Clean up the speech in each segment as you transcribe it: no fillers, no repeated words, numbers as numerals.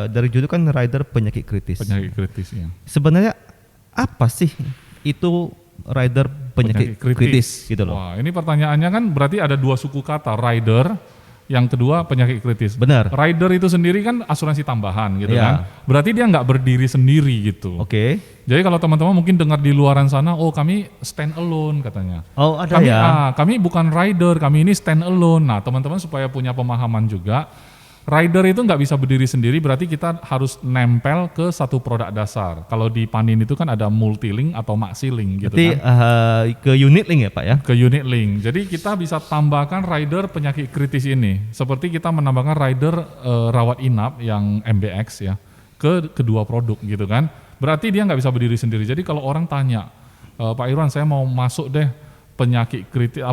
dari judul kan rider penyakit kritis. Penyakit kritis ya. Sebenarnya apa sih itu rider penyakit kritis gitu loh? Wah, ini pertanyaannya kan berarti ada dua suku kata, rider, yang kedua penyakit kritis. Benar. Rider itu sendiri kan asuransi tambahan gitu Iya. kan. Berarti dia nggak berdiri sendiri gitu. Oke. Jadi kalau teman-teman mungkin dengar di luaran sana, oh kami stand alone katanya. Oh ada Kami, ya. kami bukan rider, kami ini stand alone. Nah teman-teman supaya punya pemahaman juga, rider itu nggak bisa berdiri sendiri, berarti kita harus nempel ke satu produk dasar. Kalau di Panin itu kan ada multilink atau maxilink gitu Berarti kan. ke unit link ya Pak ya? Ke unit link. Jadi kita bisa tambahkan rider penyakit kritis ini. Seperti kita menambahkan rider rawat inap yang MBX ya ke kedua produk gitu kan. Berarti dia nggak bisa berdiri sendiri. Jadi kalau orang tanya, Pak Irwan saya mau masuk deh penyakit kritis,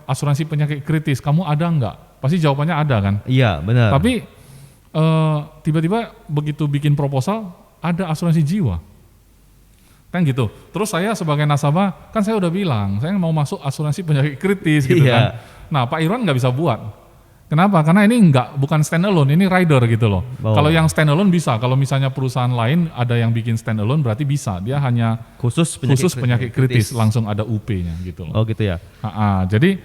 asuransi penyakit kritis, kamu ada nggak? Pasti jawabannya ada kan? Iya benar. Tapi tiba-tiba begitu bikin proposal ada asuransi jiwa. Kan gitu. Terus saya sebagai nasabah, kan saya udah bilang, saya mau masuk asuransi penyakit kritis gitu kan. Nah Pak Irwan nggak bisa buat. Kenapa? Karena ini bukan stand alone, ini rider gitu loh. Oh. Kalau yang stand alone bisa, kalau misalnya perusahaan lain ada yang bikin stand alone berarti bisa. Dia hanya khusus penyakit kritis, langsung ada UP-nya gitu loh. Oh gitu ya. Jadi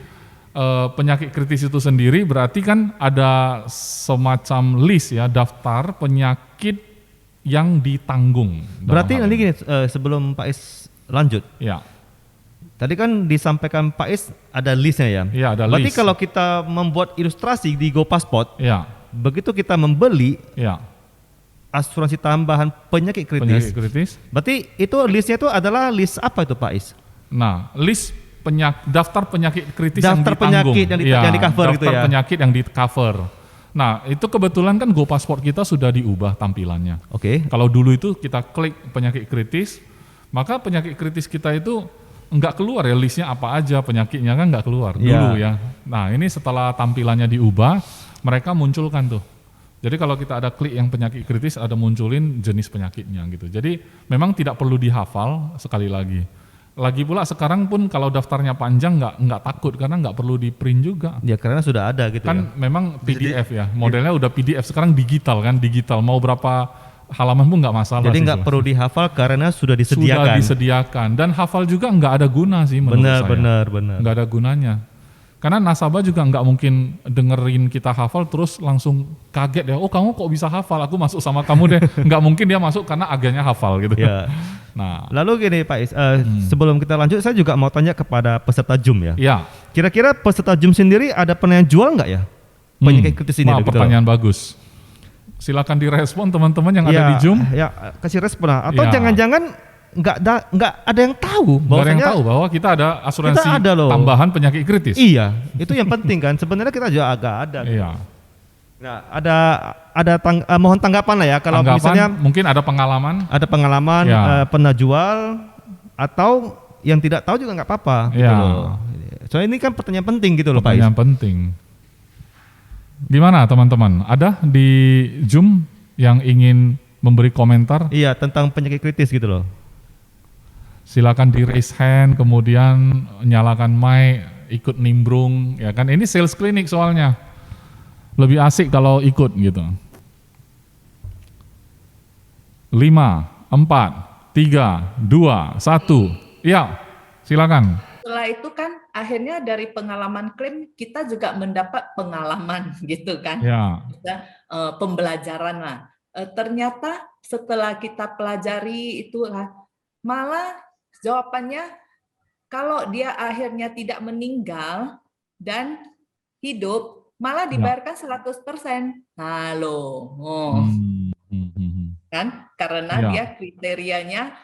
penyakit kritis itu sendiri berarti kan ada semacam list ya, daftar penyakit yang ditanggung. Berarti nanti gini, sebelum Pak Is lanjut. Ya. Tadi kan disampaikan Pak Is ada listnya ya. Iya ada Berarti list. kalau kita membuat ilustrasi di GoPassport, Ya. begitu kita membeli Ya. asuransi tambahan penyakit kritis, berarti itu listnya itu adalah list apa itu Pak Is? Nah, list daftar penyakit kritis daftar yang ditanggung. penyakit yang di cover gitu ya. Daftar penyakit yang di cover. Nah, itu kebetulan kan GoPassport kita sudah diubah tampilannya. Oke. Kalau dulu itu kita klik penyakit kritis, maka penyakit kritis kita itu nggak keluar ya listnya apa aja penyakitnya kan nggak keluar dulu ya. Nah ini setelah tampilannya diubah, mereka munculkan tuh. Jadi kalau kita ada klik yang penyakit kritis, ada munculin jenis penyakitnya gitu. Jadi memang tidak perlu dihafal sekali lagi. Lagi pula sekarang pun kalau daftarnya panjang nggak takut karena nggak perlu di print juga. Ya karena sudah ada gitu kan ya. Memang PDF ya, modelnya udah PDF sekarang digital kan, digital mau berapa halaman pun nggak masalah. Jadi nggak perlu dihafal karena sudah disediakan. Sudah disediakan dan hafal juga nggak ada guna sih menurut saya. Benar. Nggak ada gunanya. Karena nasabah juga nggak mungkin dengerin kita hafal terus langsung kaget ya. Oh kamu kok bisa hafal? Aku masuk sama kamu deh. Nggak mungkin dia masuk karena agennya hafal gitu. Ya. Nah. Lalu gini Pak Is, sebelum kita lanjut saya juga mau tanya kepada peserta Zoom ya. Ya. Kira-kira peserta Zoom sendiri ada pernah jual nggak ya penyakit kritis ini? Pertanyaan bagus. Silakan direspon teman-teman yang ada di Zoom. Ya, kasih respon. Atau jangan-jangan nggak ada yang tahu bahwa kita ada asuransi tambahan penyakit kritis. Iya, itu yang penting kan. Sebenarnya kita juga agak ada. Iya. Nah, mohon tanggapan lah ya kalau misalnya mungkin ada pengalaman. Ada pengalaman pernah jual atau yang tidak tahu juga nggak apa-apa gitu loh. Soalnya ini kan pertanyaan penting gitu loh Pak Is. Pertanyaan penting. Gimana teman-teman? Ada di Zoom yang ingin memberi komentar? Iya, tentang penyakit kritis gitu loh. Silakan di raise hand, kemudian nyalakan mic, ikut nimbrung, ya kan? Ini sales clinic soalnya. Lebih asik kalau ikut gitu. 5, 4, 3, 2, 1. Iya, silakan. Setelah itu kan akhirnya dari pengalaman klaim kita juga mendapat pengalaman gitu kan. Ya. Pembelajaran lah. Ternyata setelah kita pelajari itulah malah jawabannya kalau dia akhirnya tidak meninggal dan hidup malah dibayarkan 100%. Nah loh. Kan karena dia kriterianya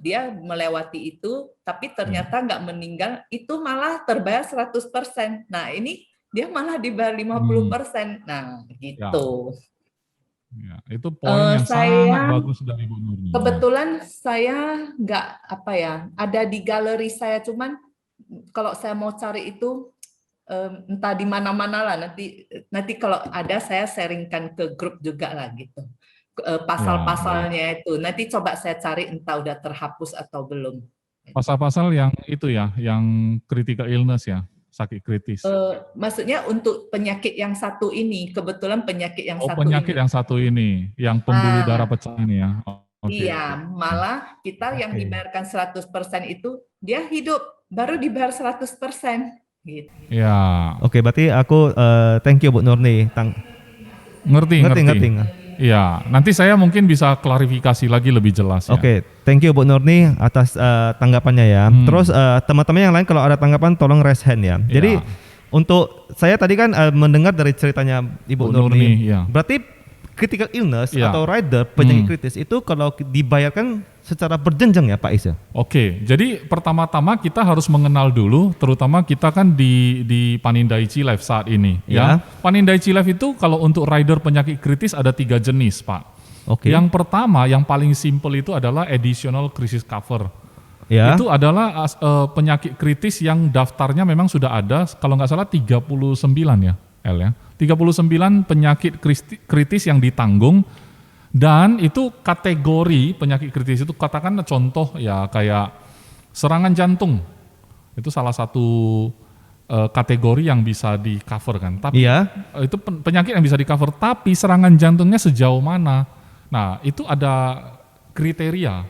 dia melewati itu tapi ternyata nggak meninggal itu malah terbayar 100%. Nah ini dia malah dibayar 50%. Nah gitu. Ya, itu poin yang sangat bagus dari Bu Nurni. Kebetulan saya nggak ada di galeri saya, cuman kalau saya mau cari itu entah di mana-mana lah, nanti kalau ada saya sharingkan ke grup juga lah gitu. Pasal-pasalnya itu nanti coba saya cari entah udah terhapus atau belum. Pasal-pasal yang itu ya, yang critical illness ya. sakit kritis. Maksudnya untuk penyakit yang satu ini, kebetulan penyakit yang satu penyakit ini. yang satu ini, yang pembuluh darah pecah ini ya. Iya, malah kita yang dibayarkan 100% itu dia hidup baru dibayar 100% gitu. Ya. Oke, berarti aku thank you Bu Nurni. Ngerti. Ngerti. Iya, nanti saya mungkin bisa klarifikasi lagi lebih jelas ya. Oke, thank you Bu Nurni atas tanggapannya ya. Terus teman-teman yang lain kalau ada tanggapan tolong raise hand ya. Jadi untuk saya tadi kan mendengar dari ceritanya Ibu Nurni. Berarti critical illness atau rider penyakit kritis itu kalau dibayarkan secara berjenjang ya Pak Is ya? Oke, jadi pertama-tama kita harus mengenal dulu, terutama kita kan di Panindaichi Life saat ini ya. Panindaichi Life itu kalau untuk rider penyakit kritis ada 3 jenis Pak. Yang pertama, yang paling simple itu adalah additional crisis cover. Itu adalah penyakit kritis yang daftarnya memang sudah ada, kalau nggak salah 39 ya L ya. 39 penyakit kritis yang ditanggung, dan itu kategori penyakit kritis itu katakan contoh ya kayak serangan jantung. Itu salah satu kategori yang bisa di cover kan. Tapi itu penyakit yang bisa di cover, tapi serangan jantungnya sejauh mana? Nah, itu ada kriteria.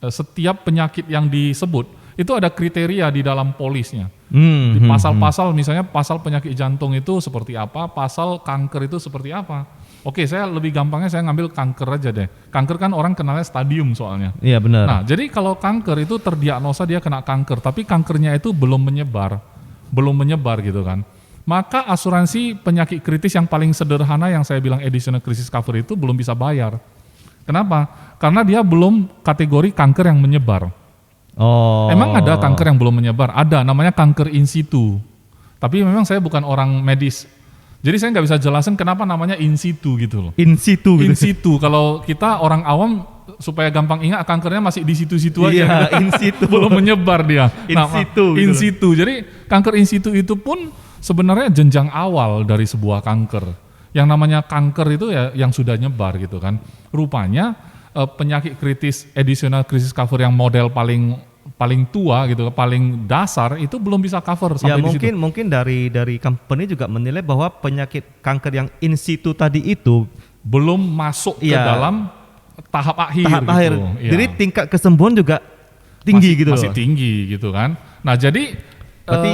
Setiap penyakit yang disebut itu ada kriteria di dalam polisnya. Di pasal-pasal misalnya pasal penyakit jantung itu seperti apa, pasal kanker itu seperti apa. Oke, saya lebih gampangnya saya ngambil kanker aja deh. Kanker kan orang kenalnya stadium soalnya. Iya benar. Nah, jadi kalau kanker itu terdiagnosa dia kena kanker, tapi kankernya itu belum menyebar gitu kan. Maka asuransi penyakit kritis yang paling sederhana yang saya bilang additional crisis cover itu belum bisa bayar. Kenapa? Karena dia belum kategori kanker yang menyebar. Emang ada kanker yang belum menyebar? Ada, namanya kanker in situ. Tapi memang saya bukan orang medis. Jadi saya nggak bisa jelasin kenapa namanya in situ gitu loh. In situ. Kalau kita orang awam supaya gampang ingat kankernya masih di situ-situ aja. Iya, in situ. Belum menyebar dia. In situ. situ. Jadi kanker in situ itu pun sebenarnya jenjang awal dari sebuah kanker. Yang namanya kanker itu ya yang sudah nyebar gitu kan. Rupanya penyakit kritis additional crisis cover yang model paling tua gitu, paling dasar itu belum bisa cover sampai di situ. Mungkin dari company juga menilai bahwa penyakit kanker yang in situ tadi itu belum masuk ke dalam tahap akhir. Jadi tingkat kesembuhan juga tinggi masih tinggi gitu kan. Nah, jadi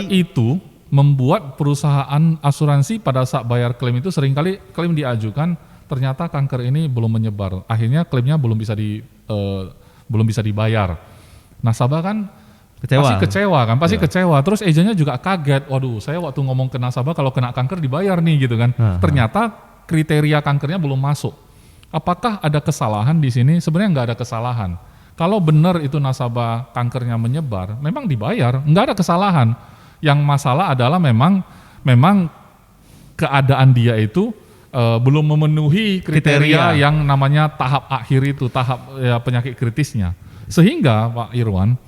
itu membuat perusahaan asuransi pada saat bayar klaim itu seringkali klaim diajukan ternyata kanker ini belum menyebar. Akhirnya klaimnya belum bisa dibayar. Nasabah kan pasti kecewa. Terus agennya juga kaget. Waduh, saya waktu ngomong ke nasabah kalau kena kanker dibayar nih gitu kan. Ternyata kriteria kankernya belum masuk. Apakah ada kesalahan di sini? Sebenarnya nggak ada kesalahan. Kalau benar itu nasabah kankernya menyebar, memang dibayar, nggak ada kesalahan. Yang masalah adalah memang keadaan dia itu belum memenuhi kriteria yang namanya tahap akhir itu, tahap penyakit kritisnya. Sehingga Pak Irwan,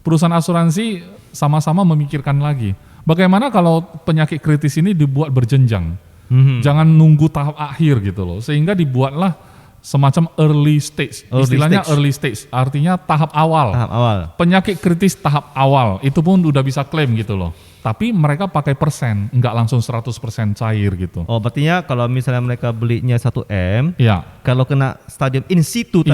perusahaan asuransi sama-sama memikirkan lagi, bagaimana kalau penyakit kritis ini dibuat berjenjang, jangan nunggu tahap akhir gitu loh, sehingga dibuatlah semacam early stage, istilahnya early stage, artinya tahap awal. Penyakit kritis tahap awal, itu pun udah bisa klaim gitu loh. Tapi mereka pakai persen, nggak langsung 100% cair gitu. Oh, berarti kalau misalnya mereka belinya 1M, kalau kena stadium in situ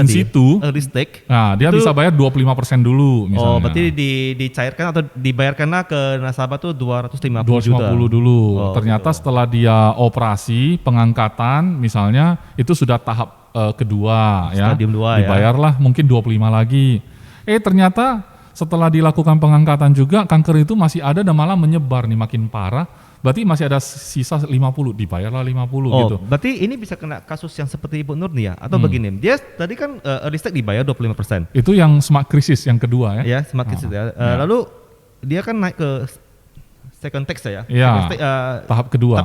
early stage, nah dia bisa bayar 25% dulu misalnya. Oh, berarti dicairkan atau dibayarkanlah ke nasabah tuh 250 juta. Dulu. Ternyata setelah dia operasi, pengangkatan misalnya, itu sudah tahap kedua ya. Stadium 2 dibayarlah mungkin 25 lagi. Ternyata setelah dilakukan pengangkatan juga kanker itu masih ada dan malah menyebar nih makin parah. Berarti masih ada sisa 50, dibayarlah 50 gitu. Berarti ini bisa kena kasus yang seperti Ibu Nurni ya? Atau begini, dia tadi kan early stage dibayar 25%. Itu yang smart crisis yang kedua ya? Ya, smart crisis ya. Lalu dia kan naik ke second text ya? Tahap kedua.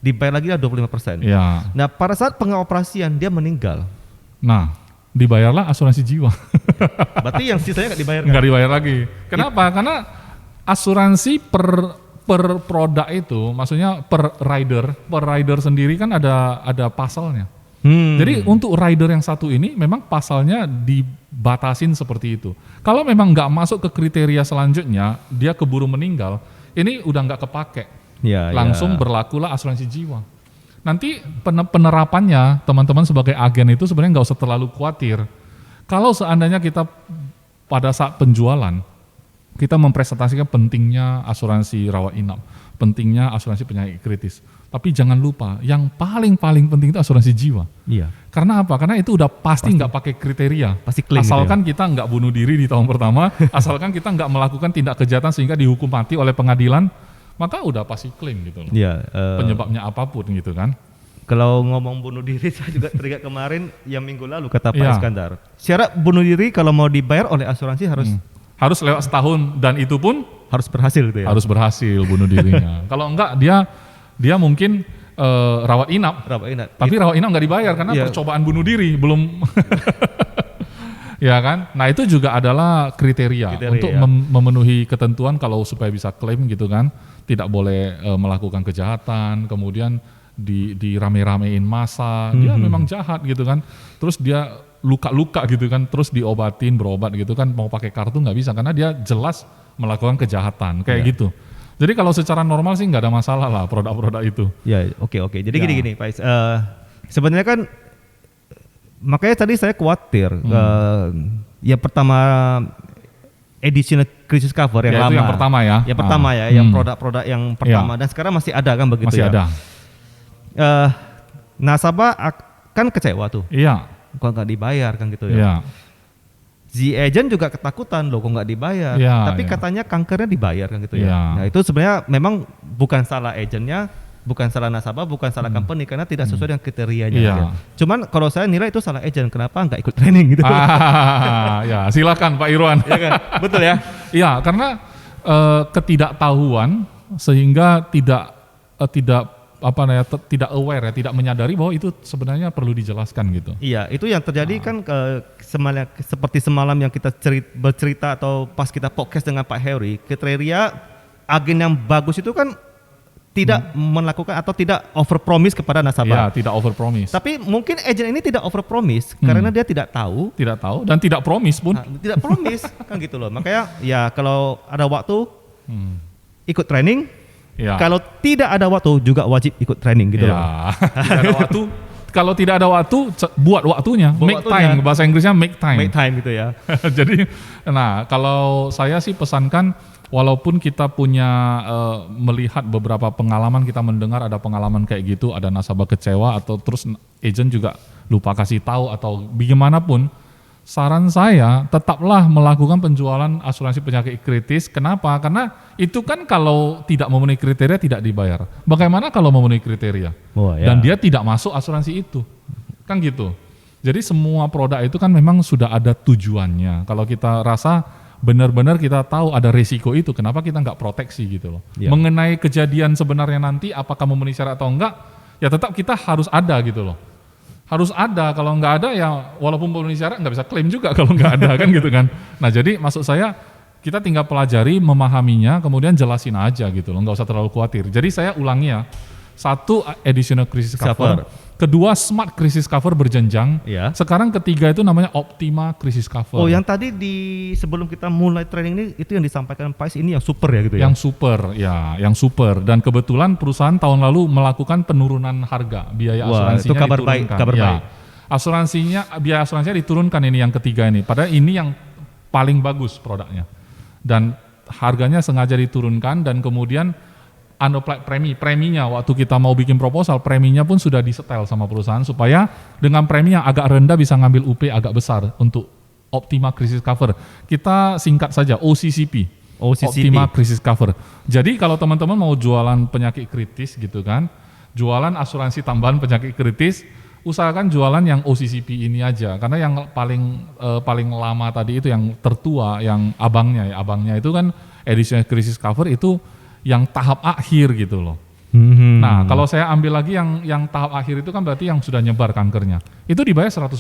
Dibayar lagi lah 25%. Nah, pada saat pengoperasian dia meninggal. Nah, dibayarlah asuransi jiwa. Berarti yang sisanya nggak dibayar? Nggak dibayar lagi. Kenapa? Karena asuransi per produk itu, maksudnya per rider sendiri kan ada pasalnya. Jadi untuk rider yang satu ini memang pasalnya dibatasin seperti itu. Kalau memang nggak masuk ke kriteria selanjutnya, dia keburu meninggal, ini udah nggak kepake. Ya. Langsung berlakulah asuransi jiwa. Nanti penerapannya teman-teman sebagai agen itu sebenarnya nggak usah terlalu khawatir. Kalau seandainya kita pada saat penjualan, kita mempresentasikan pentingnya asuransi rawat inap, pentingnya asuransi penyakit kritis. Tapi jangan lupa, yang paling penting itu asuransi jiwa. Iya. Karena apa? Karena itu udah pasti nggak pakai kriteria. Pasti klaim asalkan gitu ya. kita nggak bunuh diri di tahun pertama, asalkan kita nggak melakukan tindak kejahatan sehingga dihukum mati oleh pengadilan, maka udah pasti klaim gitu loh. Iya. Penyebabnya apapun gitu kan. Kalau ngomong bunuh diri, saya juga teringat kemarin yang minggu lalu kata Pak Iya. Iskandar. Syarat bunuh diri kalau mau dibayar oleh asuransi Harus lewat setahun dan itu pun harus berhasil gitu ya. harus berhasil bunuh dirinya. Kalau enggak dia mungkin rawat inap. Tapi rawat inap nggak dibayar karena percobaan bunuh diri belum. Ya kan? Nah itu juga adalah kriteria untuk memenuhi ketentuan kalau supaya bisa klaim gitu kan. Tidak boleh melakukan kejahatan, kemudian dirame-ramein massa, dia memang jahat gitu kan. Terus dia luka-luka gitu kan, terus diobatin, berobat gitu kan, mau pakai kartu nggak bisa karena dia jelas melakukan kejahatan kayak gitu. Jadi kalau secara normal sih nggak ada masalah lah produk-produk itu. Ya, oke. Jadi gini Pak Is, sebenarnya kan makanya tadi saya khawatir ya pertama additional crisis cover yang lama. Itu yang pertama ya. Yang pertama ya, yang produk-produk yang pertama dan sekarang masih ada kan begitu masih ya. Ada. Nasabah kan kecewa tuh. Iya. Kok nggak dibayar kan gitu ya. Iya. Si agent juga ketakutan loh kok nggak dibayar. Tapi katanya kankernya dibayar kan gitu ya. Nah itu sebenarnya memang bukan salah agentnya, bukan salah nasabah, bukan salah company karena tidak sesuai dengan kriterianya. Ya. Cuman kalau saya nilai itu salah agent, kenapa nggak ikut training gitu. Ya silakan Pak Irwan. Iya kan? Betul ya? Iya karena ketidaktahuan sehingga tidak aware ya, tidak menyadari bahwa itu sebenarnya perlu dijelaskan gitu. Iya, itu yang terjadi kan seperti semalam yang kita bercerita atau pas kita podcast dengan Pak Heri, kriteria agen yang bagus itu kan tidak melakukan atau tidak over promise kepada nasabah. Iya, tidak over promise. Tapi mungkin agen ini tidak over promise karena dia tidak tahu dan tidak promise pun. Tidak promise kan gitu loh. Makanya ya kalau ada waktu ikut training. Ya. Kalau tidak ada waktu juga wajib ikut training gitu loh. Tidak ada waktu. Kalau tidak ada waktu, buat waktunya. Make time. Bahasa Inggrisnya make time. Make time gitu ya. Jadi, nah kalau saya sih pesankan, walaupun kita punya melihat beberapa pengalaman, kita mendengar ada pengalaman kayak gitu, ada nasabah kecewa atau terus agent juga lupa kasih tahu atau bagaimanapun, saran saya tetaplah melakukan penjualan asuransi penyakit kritis. Kenapa? Karena itu kan kalau tidak memenuhi kriteria tidak dibayar. Bagaimana kalau memenuhi kriteria? Dan dia tidak masuk asuransi itu. Kan gitu. Jadi semua produk itu kan memang sudah ada tujuannya. Kalau kita rasa benar-benar kita tahu ada resiko itu, kenapa kita nggak proteksi gitu loh. Mengenai kejadian sebenarnya nanti apakah memenuhi syarat atau enggak, ya tetap kita harus ada gitu loh. Harus ada, kalau nggak ada ya walaupun memenuhi syarat nggak bisa klaim juga kalau nggak ada kan gitu kan. Nah jadi maksud saya kita tinggal pelajari, memahaminya, kemudian jelasin aja gitu loh, nggak usah terlalu khawatir. Jadi saya ulangi ya, 1 additional crisis cover, kedua smart crisis cover berjenjang, sekarang ketiga itu namanya Optima crisis cover. Oh yang tadi sebelum kita mulai training ini itu yang disampaikan Pak Is ini yang super ya gitu ya? Yang super dan kebetulan perusahaan tahun lalu melakukan penurunan harga biaya asuransinya. Itu kabar baik. Biaya asuransinya diturunkan ini yang ketiga ini, padahal ini yang paling bagus produknya dan harganya sengaja diturunkan dan kemudian unapplied preminya waktu kita mau bikin proposal, preminya pun sudah disetel sama perusahaan supaya dengan premi yang agak rendah bisa ngambil UP agak besar untuk Optima Crisis Cover. Kita singkat saja OCCP. Optima Crisis Cover. Jadi kalau teman-teman mau jualan penyakit kritis gitu kan, jualan asuransi tambahan penyakit kritis, usahakan jualan yang OCCP ini aja karena yang paling lama tadi itu yang tertua, yang abangnya itu kan additional crisis cover itu yang tahap akhir gitu loh. Nah kalau saya ambil lagi yang tahap akhir itu kan berarti yang sudah nyebar kankernya. Itu dibayar 100%.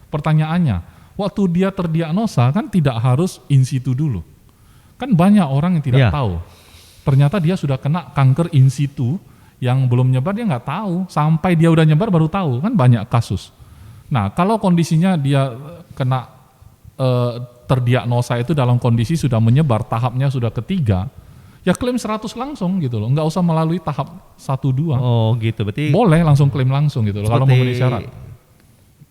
Pertanyaannya, waktu dia terdiagnosa kan tidak harus in situ dulu. Kan banyak orang yang tidak tahu. Ternyata dia sudah kena kanker in situ yang belum nyebar dia nggak tahu. Sampai dia udah nyebar baru tahu, kan banyak kasus. Nah kalau kondisinya dia kena terdiagnosa itu dalam kondisi sudah menyebar, tahapnya sudah ketiga, ya klaim 100 langsung gitu loh, nggak usah melalui tahap 1-2. Oh gitu, berarti boleh langsung klaim langsung gitu loh kalau memenuhi syarat.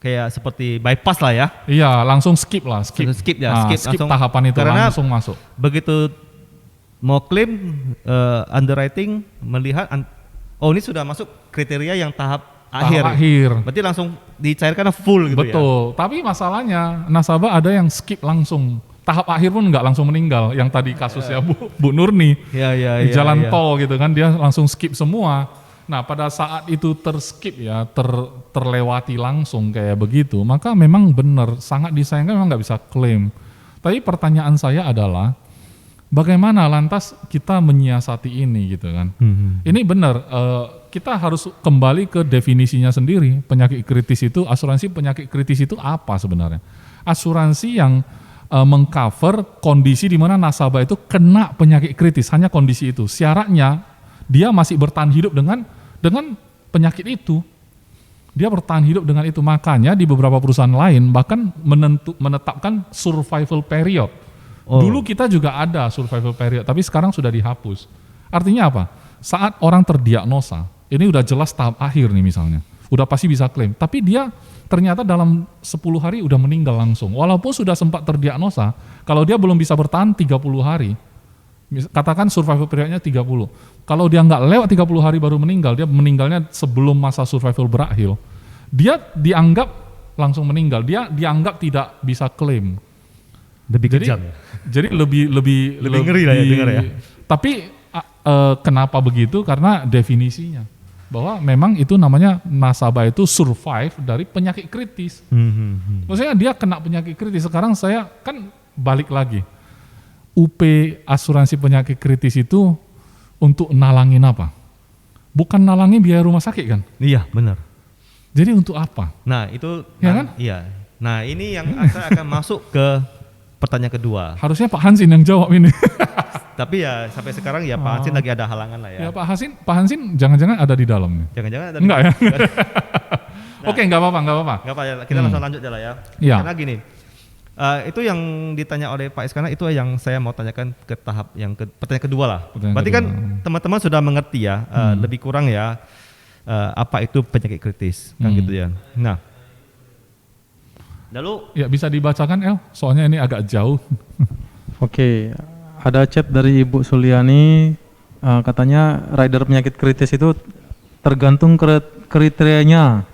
Kayak seperti bypass lah ya. Iya, langsung skip Skip langsung tahapan itu karena langsung masuk. Begitu mau klaim, underwriting melihat ini sudah masuk kriteria yang tahap akhir. Berarti langsung dicairkan full gitu. Betul. Ya. Tapi masalahnya nasabah ada yang skip langsung. Tahap akhir pun nggak langsung meninggal. Yang tadi kasusnya Bu Nurni di jalan tol gitu kan, dia langsung skip semua. Nah pada saat itu terskip ya, terlewati langsung kayak begitu, maka memang benar sangat disayangkan, memang nggak bisa klaim. Tapi pertanyaan saya adalah bagaimana lantas kita menyiasati ini gitu kan? Ini benar, kita harus kembali ke definisinya sendiri. Penyakit kritis itu, asuransi penyakit kritis itu apa sebenarnya? Asuransi yang mengcover kondisi di mana nasabah itu kena penyakit kritis, hanya kondisi itu. Syaratnya dia masih bertahan hidup dengan penyakit itu. Dia bertahan hidup dengan itu. Makanya di beberapa perusahaan lain bahkan menetapkan survival period. Dulu kita juga ada survival period, tapi sekarang sudah dihapus. Artinya apa? Saat orang terdiagnosa, ini udah jelas tahap akhir nih misalnya, udah pasti bisa klaim, tapi dia ternyata dalam 10 hari udah meninggal langsung. Walaupun sudah sempat terdiagnosa, kalau dia belum bisa bertahan 30 hari, katakan survival periodnya 30. Kalau dia nggak lewat 30 hari baru meninggal, dia meninggalnya sebelum masa survival berakhir, dia dianggap langsung meninggal, dia dianggap tidak bisa klaim. Lebih kejam ya? Jadi lebih ngeri lah ya dengar ya. Tapi kenapa begitu? Karena definisinya bahwa memang itu namanya nasabah itu survive dari penyakit kritis. Maksudnya dia kena penyakit kritis. Sekarang saya kan balik lagi. UP asuransi penyakit kritis itu untuk nalangin apa? Bukan nalangin biaya rumah sakit kan? Iya benar. Jadi untuk apa? Nah itu ya kan? Iya. Nah ini yang saya akan masuk ke pertanyaan kedua. Harusnya Pak Hansin yang jawab ini. Tapi ya sampai sekarang ya Pak Hansin lagi ada halangan lah ya. Ya Pak Hansin jangan-jangan ada di dalam nih. Jangan-jangan ada. Enggak ya? Nah, Oke, nggak apa-apa. Nggak apa ya. Kita langsung lanjut aja lah ya. Ya. Karena gini, itu yang ditanya oleh Pak Iskandar itu yang saya mau tanyakan ke tahap pertanyaan kedua lah. Berarti kan teman-teman sudah mengerti ya, lebih kurang ya apa itu penyakit kritis kan gitu ya. Nah, lalu ya bisa dibacakan El, soalnya ini agak jauh. Oke. Ada chat dari Ibu Suliani, katanya rider penyakit kritis itu tergantung kriterianya.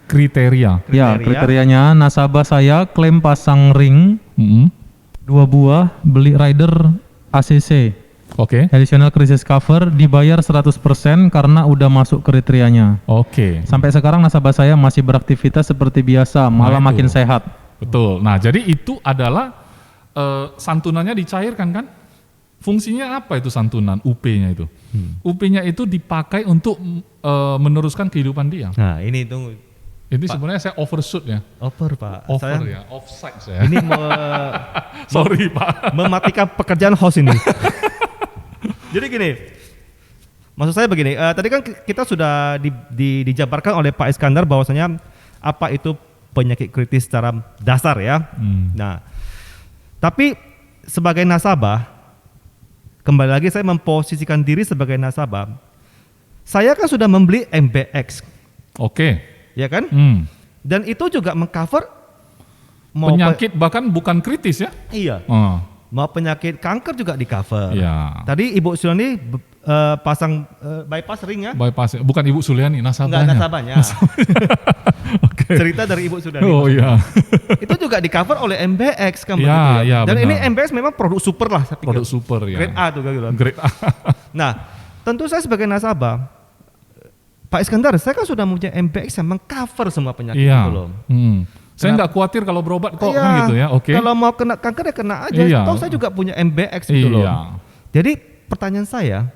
Kriteria. Kriterianya nasabah saya klaim pasang ring 2 buah, beli rider ACC. Oke. Additional crisis cover dibayar 100% karena udah masuk kriterianya. Oke. Sampai sekarang nasabah saya masih beraktivitas seperti biasa, malah makin sehat. Betul. Nah, jadi itu adalah santunannya dicairkan kan? Fungsinya apa itu santunan UP-nya itu? UP-nya itu dipakai untuk meneruskan kehidupan dia. Nah, ini tunggu. Ini sebenarnya saya overshoot ya. Over Pak. Over ya, offside saya. Ini sorry Pak. Mematikan pekerjaan host ini. Jadi gini, maksud saya begini. Tadi kan kita sudah dijabarkan oleh Pak Iskandar bahwasanya apa itu penyakit kritis secara dasar ya. Nah, tapi sebagai nasabah, kembali lagi saya memposisikan diri sebagai nasabah. Saya kan sudah membeli MBX. Oke. Ya kan? Dan itu juga mengcover penyakit bahkan bukan kritis ya? Iya. Mau penyakit kanker juga di cover. Iya. Tadi Ibu Suliani pasang bypass ring ya? Bypass, bukan Ibu Suliani, nasabahnya. Enggak, nasabahnya. Okay. Cerita dari Ibu Suliani. Oh iya. Itu juga di cover oleh MBX kan begitu ya? Ya, dan benar. Ini MBX memang produk super lah. Saya pikir. Produk super ya. Grade A tuh kan gitu. Grade A. Nah, tentu saya sebagai nasabah, Pak Iskandar, saya kan sudah punya MBX yang mengcover semua penyakit itu loh. Saya nggak khawatir kalau berobat kok kan gitu ya. Oke. Kalau mau kena kanker ya kena aja. Toh saya juga punya MBX gitu loh. Jadi pertanyaan saya,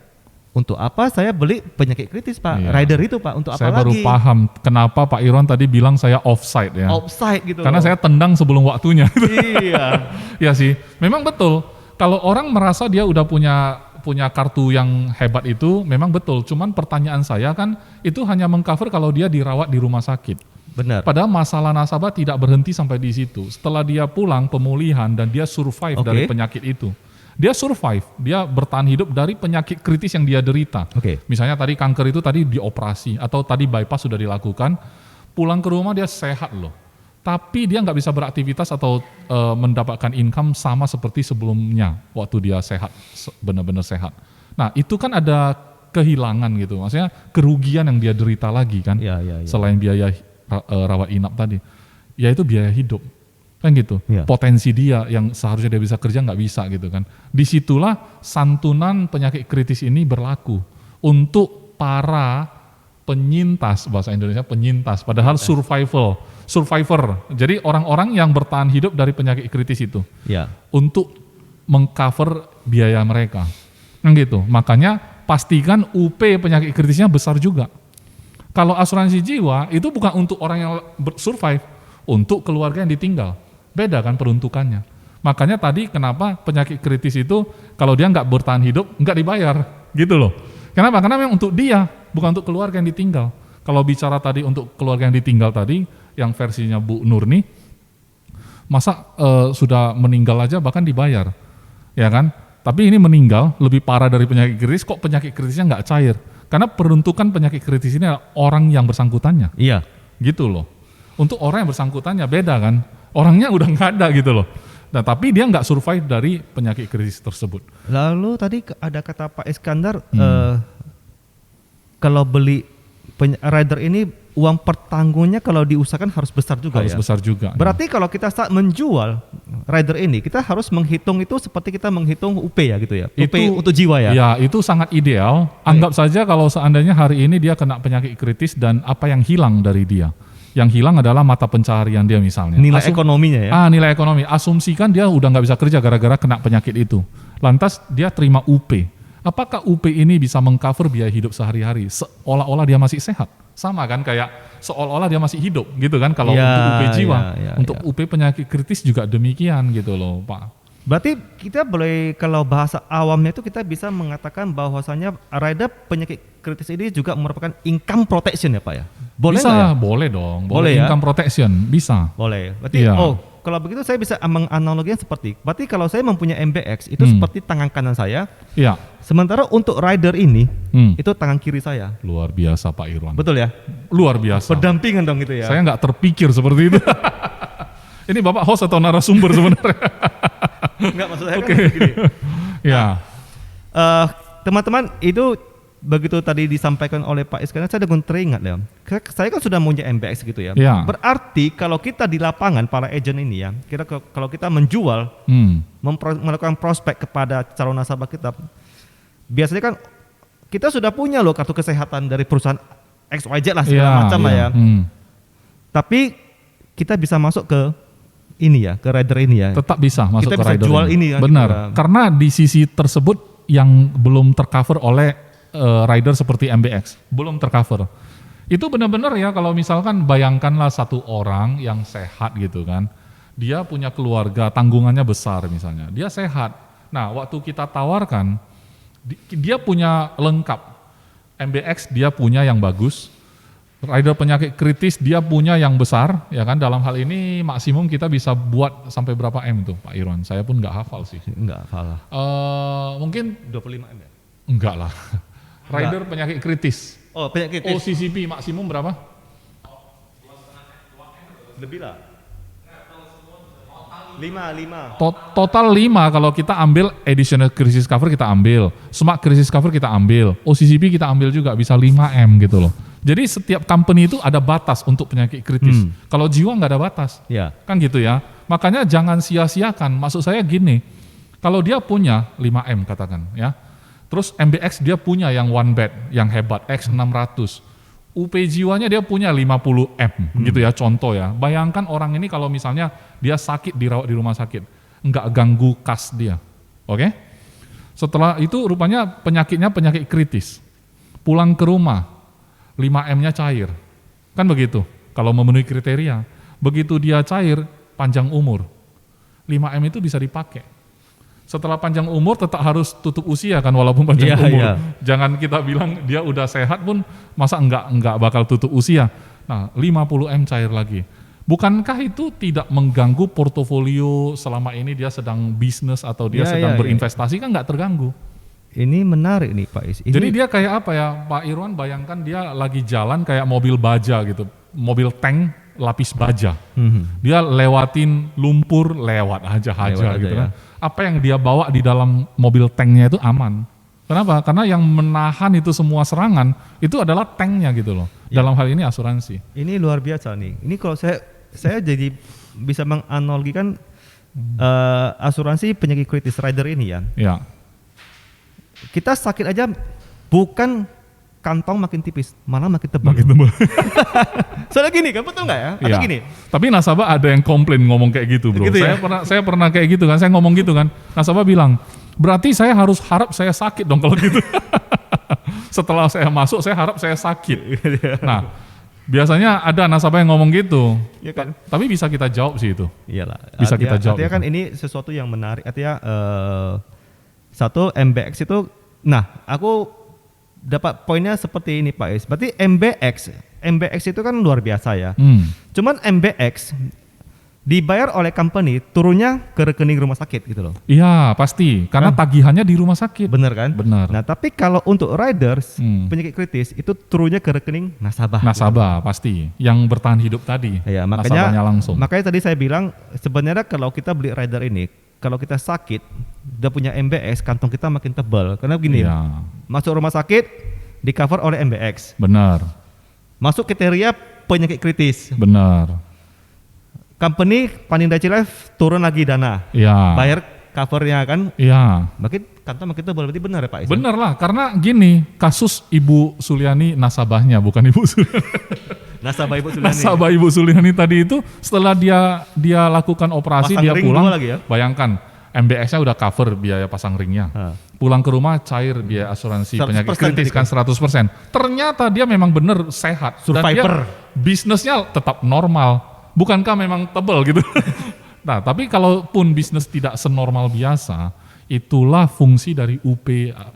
untuk apa saya beli penyakit kritis Pak? Rider itu Pak, untuk apa lagi? Saya baru paham kenapa Pak Irwan tadi bilang saya offside ya. Offside gitu. Karena saya tendang sebelum waktunya. Iya. Ya sih, memang betul. Kalau orang merasa dia udah punya kartu yang hebat itu, memang betul. Cuman pertanyaan saya kan, itu hanya mengcover kalau dia dirawat di rumah sakit. Benar. Padahal masalah nasabah tidak berhenti sampai di situ. Setelah dia pulang pemulihan dan dia survive dari penyakit itu, dia survive, dia bertahan hidup dari penyakit kritis yang dia derita. Misalnya tadi kanker itu tadi dioperasi atau tadi bypass sudah dilakukan, pulang ke rumah dia sehat loh. Tapi dia nggak bisa beraktivitas atau mendapatkan income sama seperti sebelumnya waktu dia sehat, benar-benar sehat. Nah itu kan ada kehilangan gitu, maksudnya kerugian yang dia derita lagi kan, selain biaya rawat inap tadi, yaitu biaya hidup. Kan gitu, potensi dia yang seharusnya dia bisa kerja nggak bisa gitu kan. Disitulah santunan penyakit kritis ini berlaku untuk para penyintas, bahasa Indonesia penyintas, padahal survivor. Jadi orang-orang yang bertahan hidup dari penyakit kritis itu, untuk mengcover biaya mereka, kan gitu. Makanya pastikan UP penyakit kritisnya besar juga. Kalau asuransi jiwa itu bukan untuk orang yang survive, untuk keluarga yang ditinggal. Beda kan peruntukannya. Makanya tadi kenapa penyakit kritis itu kalau dia nggak bertahan hidup nggak dibayar gitu loh. Kenapa? Karena memang untuk dia, bukan untuk keluarga yang ditinggal. Kalau bicara tadi untuk keluarga yang ditinggal tadi, yang versinya Bu Nurni, masa sudah meninggal aja bahkan dibayar, ya kan? Tapi ini meninggal lebih parah dari penyakit kritis, kok penyakit kritisnya nggak cair? Karena peruntukan penyakit kritis ini adalah orang yang bersangkutannya. Iya. Gitu loh. Untuk orang yang bersangkutannya beda kan? Orangnya udah nggak ada gitu loh. Nah, tapi dia nggak survive dari penyakit kritis tersebut. Lalu tadi ada kata Pak Iskandar, kalau beli rider ini uang pertanggungnya kalau diusahakan harus besar juga. Harus besar juga. Berarti kalau kita saat menjual rider ini, kita harus menghitung itu seperti kita menghitung UP ya gitu ya? UP itu, untuk jiwa ya? Ya, itu sangat ideal. Anggap saja kalau seandainya hari ini dia kena penyakit kritis dan apa yang hilang dari dia. Yang hilang adalah mata pencaharian dia misalnya. Nilai ekonominya ya? Nilai ekonomi. Asumsikan dia udah nggak bisa kerja gara-gara kena penyakit itu. Lantas dia terima UP. Apakah UP ini bisa mengcover biaya hidup sehari-hari? Seolah-olah dia masih sehat. Sama kan kayak seolah-olah dia masih hidup gitu kan kalau untuk UP jiwa. Untuk UP penyakit kritis juga demikian gitu loh Pak. Berarti kita boleh, kalau bahasa awamnya itu kita bisa mengatakan bahwasanya rider penyakit kritis ini juga merupakan income protection ya Pak ya? Boleh bisa, ya? Boleh dong. Boleh income ya? protection, bisa. Boleh. Berarti kalau begitu saya bisa menganaloginya seperti, berarti kalau saya mempunyai MBX itu seperti tangan kanan saya. Iya. Sementara untuk rider ini itu tangan kiri saya. Luar biasa Pak Irwan. Betul ya? Luar biasa. Berdampingan dong gitu ya. Saya nggak terpikir seperti itu. Ini Bapak host atau narasumber sebenarnya? Enggak, maksud saya kan begini. Ya. Teman-teman, itu begitu tadi disampaikan oleh Pak Iskandar, saya dengan teringat ya. Saya kan sudah punya MBX gitu ya. Berarti kalau kita di lapangan para agent ini ya, kalau kita menjual, melakukan prospek kepada calon nasabah kita, biasanya kan kita sudah punya loh kartu kesehatan dari perusahaan XYZ lah segala macam lah ya. Tapi kita bisa masuk ke ini ya, ke rider ini ya. Tetap bisa masuk kita ke rider. Kita bisa jual ini ya. Benar. Gitu. Karena di sisi tersebut yang belum tercover oleh rider seperti MBX, belum tercover. Itu benar-benar ya, kalau misalkan bayangkanlah satu orang yang sehat gitu kan. Dia punya keluarga, tanggungannya besar misalnya. Dia sehat. Nah, waktu kita tawarkan, dia punya lengkap. MBX dia punya yang bagus. Rider penyakit kritis dia punya yang besar, ya kan. Dalam hal ini maksimum kita bisa buat sampai berapa M tuh Pak Irwan? Saya pun nggak hafal sih. Nggak hafal lah. Mungkin 25 M ya? Enggak lah. Rider penyakit kritis. Oh, penyakit kritis. OCCP maksimum berapa? Lebih lah. 5. Total 5 kalau kita ambil additional crisis cover kita ambil, smart crisis cover kita ambil, OCCP kita ambil juga bisa 5M gitu loh. Jadi setiap company itu ada batas untuk penyakit kritis. Kalau jiwa nggak ada batas, kan gitu ya. Makanya jangan sia-siakan. Maksud saya gini, kalau dia punya 5M katakan ya, terus MBX dia punya yang one bed, yang hebat X600, UP jiwanya dia punya 50M gitu ya, contoh ya. Bayangkan orang ini kalau misalnya dia sakit dirawat di rumah sakit, nggak ganggu kas dia, oke? Setelah itu rupanya penyakitnya penyakit kritis, pulang ke rumah 5M-nya cair, kan begitu. Kalau memenuhi kriteria, begitu dia cair, panjang umur, 5M itu bisa dipakai. Setelah panjang umur tetap harus tutup usia kan, walaupun panjang umur. Jangan kita bilang dia udah sehat pun masa enggak bakal tutup usia. Nah 50M cair lagi. Bukankah itu tidak mengganggu portofolio selama ini dia sedang bisnis atau dia sedang berinvestasi kan nggak terganggu? Ini menarik nih Pak Is. Jadi dia kayak apa ya Pak Irwan, bayangkan dia lagi jalan kayak mobil baja gitu, mobil tank lapis baja. Dia lewatin lumpur lewat aja gitu kan. Apa yang dia bawa di dalam mobil tanknya itu aman. Kenapa? Karena yang menahan itu semua serangan itu adalah tanknya gitu loh. Dalam hal ini asuransi. Ini luar biasa nih. Ini kalau saya jadi bisa menganalogikan asuransi penyakit kritis rider ini ya. Ya. Kita sakit aja bukan kantong makin tipis, malah makin tebal. Soalnya gini kan, betul nggak ya? Atau gini? Tapi nasabah ada yang komplain ngomong kayak gitu bro. Gitu ya? Saya pernah kayak gitu kan, saya ngomong gitu kan. Nasabah bilang, berarti saya harus harap saya sakit dong kalau gitu. Setelah saya masuk, saya harap saya sakit. Nah, biasanya ada nasabah yang ngomong gitu. Ya kan? Tapi bisa kita jawab sih itu. Iyalah. Bisa kita jawab. Artinya kan ini sesuatu yang menarik. Artinya satu MBX itu, nah aku dapat poinnya seperti ini Pak Is. Berarti MBX itu kan luar biasa ya. Cuman MBX dibayar oleh company, turunnya ke rekening rumah sakit gitu loh. Iya pasti, karena tagihannya di rumah sakit. Bener kan? Bener. Nah tapi kalau untuk riders, penyakit kritis itu turunnya ke rekening nasabah. Nasabah gitu. Pasti, yang bertahan hidup tadi. Ya, nasabahnya langsung. Makanya tadi saya bilang sebenarnya kalau kita beli rider ini, kalau kita sakit, udah punya MBX, kantong kita makin tebal. Karena begini, masuk rumah sakit, di cover oleh MBX. Benar. Masuk kriteria penyakit kritis. Benar. Company Panindaci Life turun lagi dana. Iya. Bayar covernya kan. Iya. Makin kantong makin tebal, berarti benar ya Pak Isan? Benar lah, karena gini, kasus Ibu Suliani nasabahnya, bukan Ibu Suliani. Nasabah Ibu Suliani. Nasabah Ibu Suliani tadi itu setelah dia lakukan operasi, pasang dia pulang lagi ya? Bayangkan MBX-nya udah cover biaya pasang ringnya. Pulang ke rumah cair biaya asuransi penyakit kritis kan 100%. Ternyata dia memang benar sehat. Survivor. Dan dia bisnisnya tetap normal. Bukankah memang tebal gitu? Nah tapi kalaupun bisnis tidak senormal biasa, itulah fungsi dari UP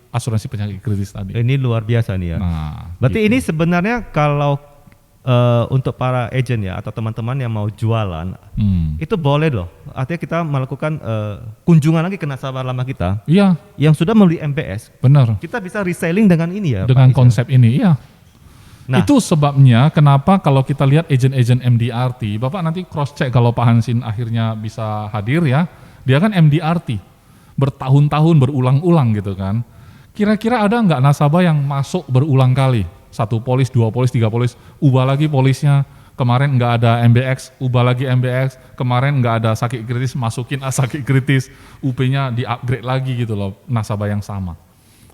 asuransi penyakit kritis tadi. Ini luar biasa nih ya. Nah, berarti gitu. ini sebenarnya kalau untuk para agent ya atau teman-teman yang mau jualan, itu boleh loh. Artinya kita melakukan kunjungan lagi ke nasabah lama kita. Iya. Yang sudah membeli MBS. Benar. Kita bisa reselling dengan ini ya. Dengan konsep ini, iya. Nah, itu sebabnya kenapa kalau kita lihat agent-agent MDRT, Bapak nanti cross check kalau Pak Hansin akhirnya bisa hadir ya. Dia kan MDRT, bertahun-tahun berulang-ulang gitu kan. Kira-kira ada nggak nasabah yang masuk berulang kali? 1 polis, 2 polis, 3 polis, ubah lagi polisnya. Kemarin nggak ada MBX, ubah lagi MBX. Kemarin nggak ada sakit kritis, masukin sakit kritis. UP-nya di-upgrade lagi gitu loh, nasabah yang sama.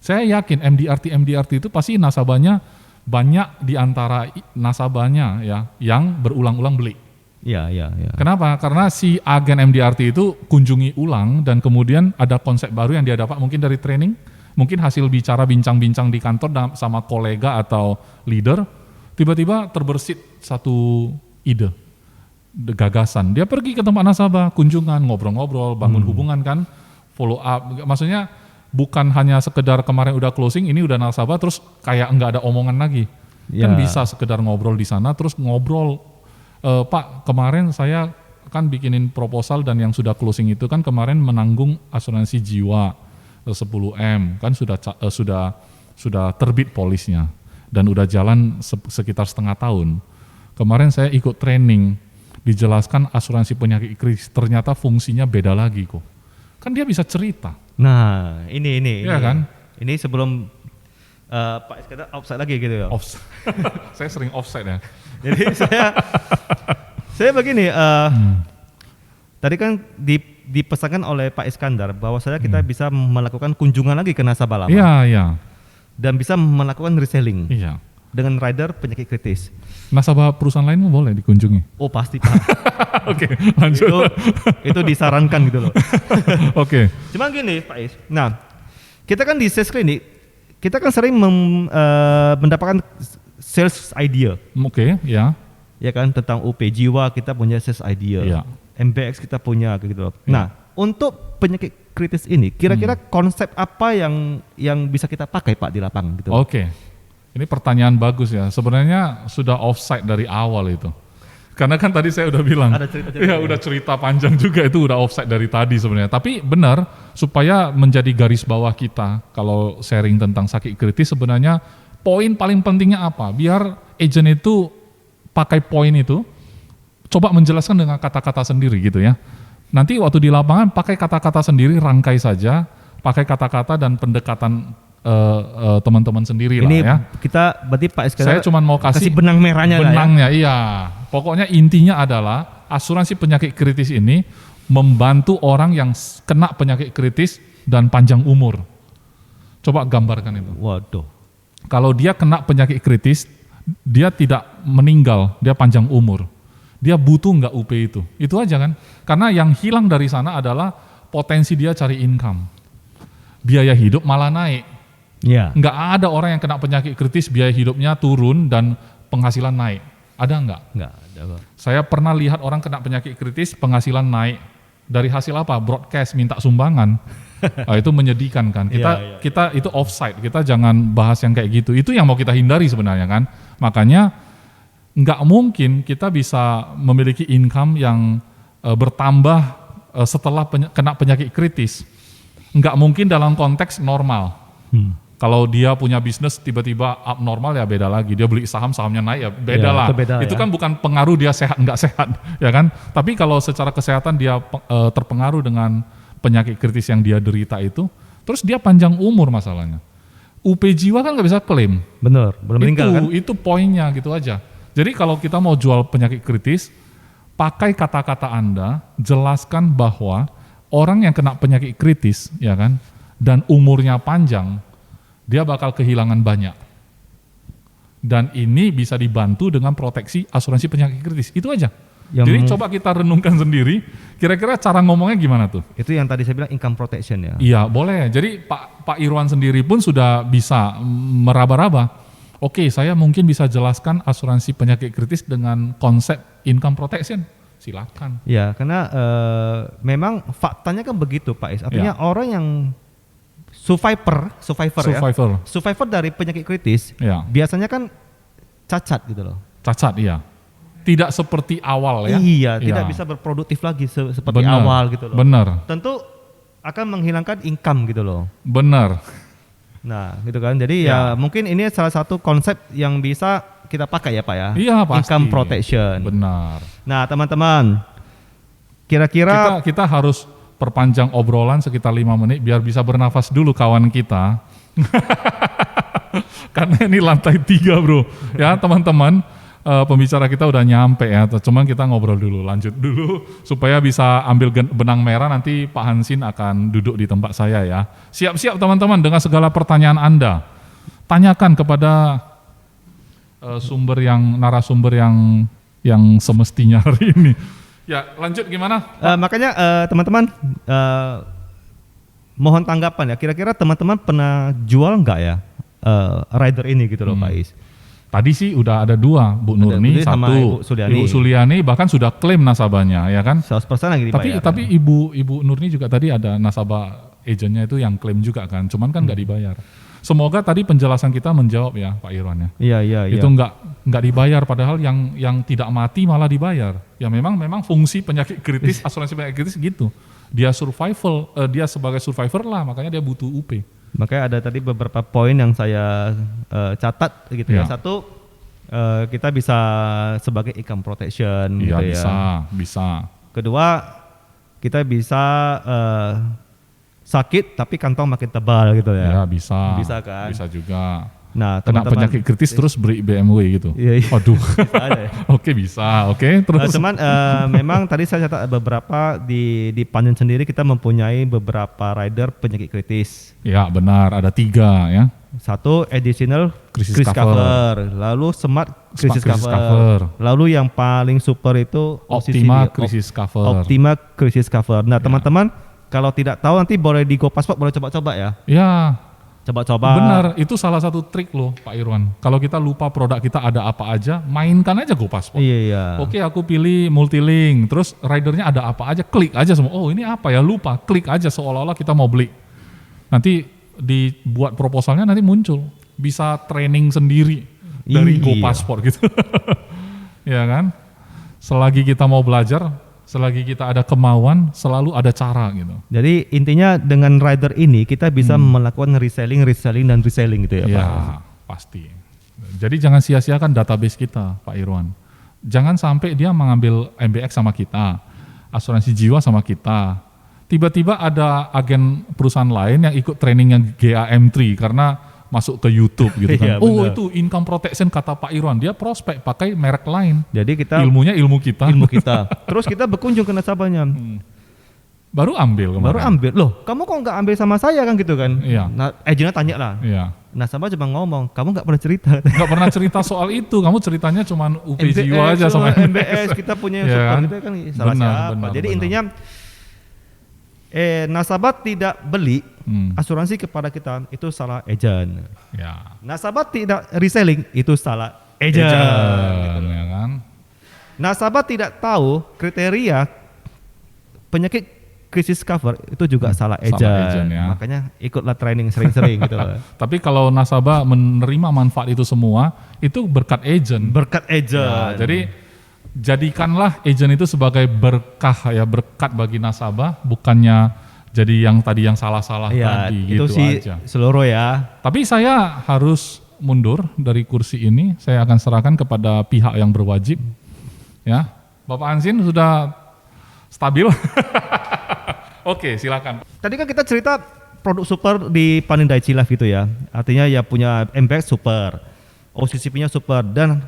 Saya yakin MDRT itu pasti nasabahnya banyak di antara nasabahnya ya yang berulang-ulang beli. Iya. Kenapa? Karena si agen MDRT itu kunjungi ulang dan kemudian ada konsep baru yang dia dapat mungkin dari training, mungkin hasil bicara bincang-bincang di kantor sama kolega atau leader, tiba-tiba terbersit satu ide, gagasan. Dia pergi ke tempat nasabah, kunjungan, ngobrol-ngobrol, bangun hubungan kan, follow up. Maksudnya bukan hanya sekedar kemarin udah closing, ini udah nasabah terus kayak enggak ada omongan lagi. Kan bisa sekedar ngobrol di sana terus ngobrol, Pak kemarin saya kan bikinin proposal dan yang sudah closing itu kan kemarin menanggung asuransi jiwa 10M kan sudah terbit polisnya dan udah jalan sekitar setengah tahun. Kemarin saya ikut training, dijelaskan asuransi penyakit kritis, ternyata fungsinya beda lagi kok. Kan dia bisa cerita. Nah, ini. Iya kan? Ini sebelum Pak Iskandar offside lagi gitu ya. Saya sering offside ya. Jadi saya begini, tadi kan dipesankan oleh Pak Iskandar bahwa kita bisa melakukan kunjungan lagi ke nasabah lama. Iya. Dan bisa melakukan reselling. Iya. Dengan rider penyakit kritis. Nasabah perusahaan lain boleh dikunjungi? Oh pasti Pak. Oke, lanjut. Itu disarankan gitu loh. Oke. Cuma gini Pak Is. Nah, kita kan di sales clinic, kita kan sering mendapatkan sales idea. Oke, ya. Ya kan tentang UP jiwa kita punya sales idea. Ya. MBX kita punya gitu loh. Ya. Nah, untuk penyakit kritis ini kira-kira konsep apa yang bisa kita pakai Pak di lapangan gitu. Oke. Ini pertanyaan bagus ya. Sebenarnya sudah offside dari awal itu. Karena kan tadi saya udah bilang, Ada cerita udah cerita panjang juga, itu udah offside dari tadi sebenarnya. Tapi benar, supaya menjadi garis bawah kita kalau sharing tentang sakit kritis, sebenarnya poin paling pentingnya apa? Biar agent itu pakai poin itu, coba menjelaskan dengan kata-kata sendiri gitu ya. Nanti waktu di lapangan pakai kata-kata sendiri, rangkai saja, pakai kata-kata dan pendekatan teman-teman sendiri Ini lah ya. kita berarti Pak SK Saya cuma mau kasih benang merahnya lah ya. benangnya, iya. Pokoknya intinya adalah asuransi penyakit kritis ini membantu orang yang kena penyakit kritis dan panjang umur. Coba gambarkan itu. Waduh. Kalau dia kena penyakit kritis, dia tidak meninggal, dia panjang umur. Dia butuh nggak UP itu? Itu aja kan. Karena yang hilang dari sana adalah potensi dia cari income. Biaya hidup malah naik. Iya. Nggak ada orang yang kena penyakit kritis biaya hidupnya turun dan penghasilan naik. Ada nggak? Nggak ada, Pak. Saya pernah lihat orang kena penyakit kritis penghasilan naik. Dari hasil apa? Broadcast, minta sumbangan. Nah, itu menyedihkan kan. Kita itu offside. Kita jangan bahas yang kayak gitu. Itu yang mau kita hindari sebenarnya kan. Makanya nggak mungkin kita bisa memiliki income yang bertambah setelah kena penyakit kritis. Nggak mungkin dalam konteks normal. Kalau dia punya bisnis tiba-tiba abnormal ya beda lagi. Dia beli saham, sahamnya naik ya beda lah. Itu kan bukan pengaruh dia sehat nggak sehat, ya kan? Tapi kalau secara kesehatan dia terpengaruh dengan penyakit kritis yang dia derita itu, terus dia panjang umur masalahnya. UP jiwa kan nggak bisa klaim. Bener, belum meninggal kan? Itu poinnya gitu aja. Jadi kalau kita mau jual penyakit kritis, pakai kata-kata Anda, jelaskan bahwa orang yang kena penyakit kritis, ya kan, dan umurnya panjang, dia bakal kehilangan banyak. Dan ini bisa dibantu dengan proteksi asuransi penyakit kritis. Itu aja. Jadi coba kita renungkan sendiri, kira-kira cara ngomongnya gimana tuh? Itu yang tadi saya bilang income protection ya? Iya, boleh. Jadi Pak Irwan sendiri pun sudah bisa meraba-raba. Oke, saya mungkin bisa jelaskan asuransi penyakit kritis dengan konsep income protection. Silakan. Ya, karena memang faktanya kan begitu Pak Is. Artinya orang yang survivor dari penyakit kritis, biasanya kan cacat gitu loh. Cacat, iya. Tidak seperti awal ya. Iya, tidak bisa berproduktif lagi seperti awal gitu loh. Benar. Tentu akan menghilangkan income gitu loh. Benar. Nah, gitu kan. Jadi ya mungkin ini salah satu konsep yang bisa kita pakai ya Pak ya. Iya, pasti. Income protection. Benar. Nah, teman-teman, kira-kira kita harus perpanjang obrolan sekitar 5 menit biar bisa bernafas dulu kawan kita. Karena ini lantai 3 bro. Ya teman-teman, pembicara kita udah nyampe ya. Cuman kita ngobrol dulu, lanjut dulu. Supaya bisa ambil benang merah, nanti Pak Hansin akan duduk di tempat saya ya. Siap-siap teman-teman dengan segala pertanyaan Anda. Tanyakan kepada narasumber yang semestinya hari ini. Ya, lanjut gimana? Makanya teman-teman mohon tanggapan ya. Kira-kira teman-teman pernah jual nggak ya rider ini gitu loh Pak Is? Tadi sih udah ada 2, Bu Nurni satu, Ibu Suliani bahkan sudah klaim nasabahnya ya kan? 100% lagi dibayar. Tapi Ibu Nurni juga tadi ada nasabah agennya itu yang klaim juga kan, cuman kan nggak dibayar. Semoga tadi penjelasan kita menjawab ya Pak Irwan ya. Iya. Itu nggak dibayar padahal yang tidak mati malah dibayar. Ya memang fungsi penyakit kritis, asuransi penyakit kritis gitu. Dia dia sebagai survivor lah, makanya dia butuh UP. Makanya ada tadi beberapa poin yang saya catat gitu ya. Satu, kita bisa sebagai income protection gitu ya. Bisa. Kedua, kita bisa sakit tapi kantong makin tebal gitu ya. Ya bisa. Bisa kan? Bisa juga. Nah, kena penyakit kritis terus beri BMW gitu. Iya. Waduh. Bisa ada ya. Oke, bisa. Oke, terus. Cuman memang tadi saya catat beberapa di Panjen sendiri kita mempunyai beberapa rider penyakit kritis. Ya, benar. Ada 3 ya. Satu additional crisis cover, lalu smart crisis cover, lalu yang paling super itu Optima crisis cover. Optima crisis cover. Nah, teman-teman kalau tidak tahu nanti boleh di GoPassport boleh coba-coba ya. Ya. Coba-coba. Benar, itu salah satu trik loh Pak Irwan. Kalau kita lupa produk kita ada apa aja, mainkan aja GoPassport. Iya. Oke, aku pilih Multilink, terus ridernya ada apa aja, klik aja semua. Oh ini apa ya, lupa, klik aja seolah-olah kita mau beli. Nanti dibuat proposalnya nanti muncul. Bisa training sendiri dari GoPassport gitu. Ya kan? selagi kita mau belajar, selagi kita ada kemauan, selalu ada cara gitu. Jadi intinya dengan rider ini kita bisa melakukan reselling gitu ya Pak? Ya, pasti. Jadi jangan sia-siakan database kita, Pak Irwan. Jangan sampai dia mengambil MBX sama kita, asuransi jiwa sama kita. Tiba-tiba ada agen perusahaan lain yang ikut training yang GAM3 karena masuk ke YouTube gitu kan. Iya, benar. Itu income protection kata Pak Irwan, dia prospek pakai merek lain. Jadi kita Ilmunya ilmu kita. Terus kita berkunjung ke nasabahnya. Baru ambil kemarin. Loh, kamu kok nggak ambil sama saya kan gitu kan? Iya. Nah, agennya tanya lah. Iya. Nasabah cuma ngomong, kamu nggak pernah cerita. Nggak pernah cerita soal itu, kamu ceritanya cuma UP jiwa aja sama MBS. Kita punya yang Ya, super kan salah siapa. Jadi benar. intinya nasabah tidak beli asuransi kepada kita itu salah agent. Ya. Nasabah tidak reselling itu salah agent. Gitu. Ya kan? Nasabah tidak tahu kriteria penyakit krisis cover itu juga salah agent. Ya. Makanya ikutlah training sering-sering gitu loh. Tapi kalau nasabah menerima manfaat itu semua, itu berkat agent. Berkat agent. Ya, jadi jadikanlah agent itu sebagai berkah ya, berkat bagi nasabah, bukannya jadi yang tadi yang salah-salah ya, tadi itu gitu sih aja. seluruh ya. Tapi saya harus mundur dari kursi ini, saya akan serahkan kepada pihak yang berwajib. Ya, Bapak Hansin sudah stabil. Oke, silakan. Tadi kan kita cerita produk super di Panindai Life gitu ya. Artinya ya punya MBX super, OCCP-nya super, dan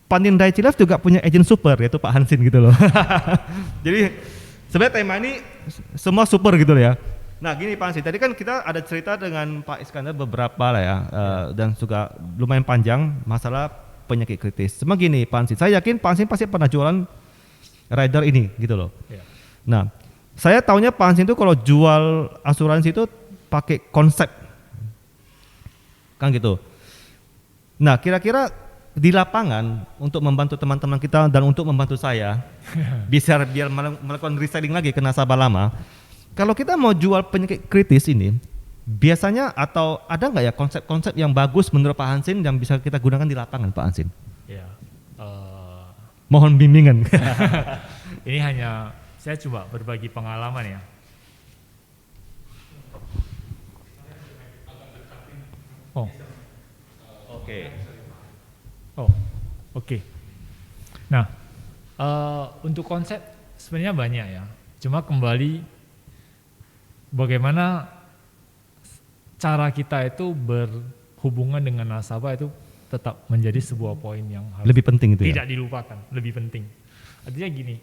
Panindai Life juga punya agent super yaitu Pak Hansin gitu loh. Jadi sebenarnya tema ini semua super gitu loh ya. Nah gini Pak Hansin, tadi kan kita ada cerita dengan Pak Iskandar beberapa lah ya, dan juga lumayan panjang masalah penyakit kritis. Cuma gini Pak Hansin, saya yakin Pak Hansin pasti pernah jualan rider ini gitu loh. Ya. Nah, saya taunya Pak Hansin itu kalau jual asuransi itu pakai konsep, kan gitu. Nah, kira-kira di lapangan untuk membantu teman-teman kita dan untuk membantu saya, biar melakukan reselling lagi ke nasabah lama. Kalau kita mau jual penyakit kritis ini, biasanya atau ada nggak ya konsep-konsep yang bagus menurut Pak Hansin yang bisa kita gunakan di lapangan, Pak Hansin? Ya. Mohon bimbingan. Ini hanya saya coba berbagi pengalaman ya. Oh. Oke. Oh, oke. Nah, untuk konsep sebenarnya banyak ya. Cuma kembali bagaimana cara kita itu berhubungan dengan nasabah itu tetap menjadi sebuah poin yang harus Lebih penting itu ya? tidak dilupakan, lebih penting. Artinya gini,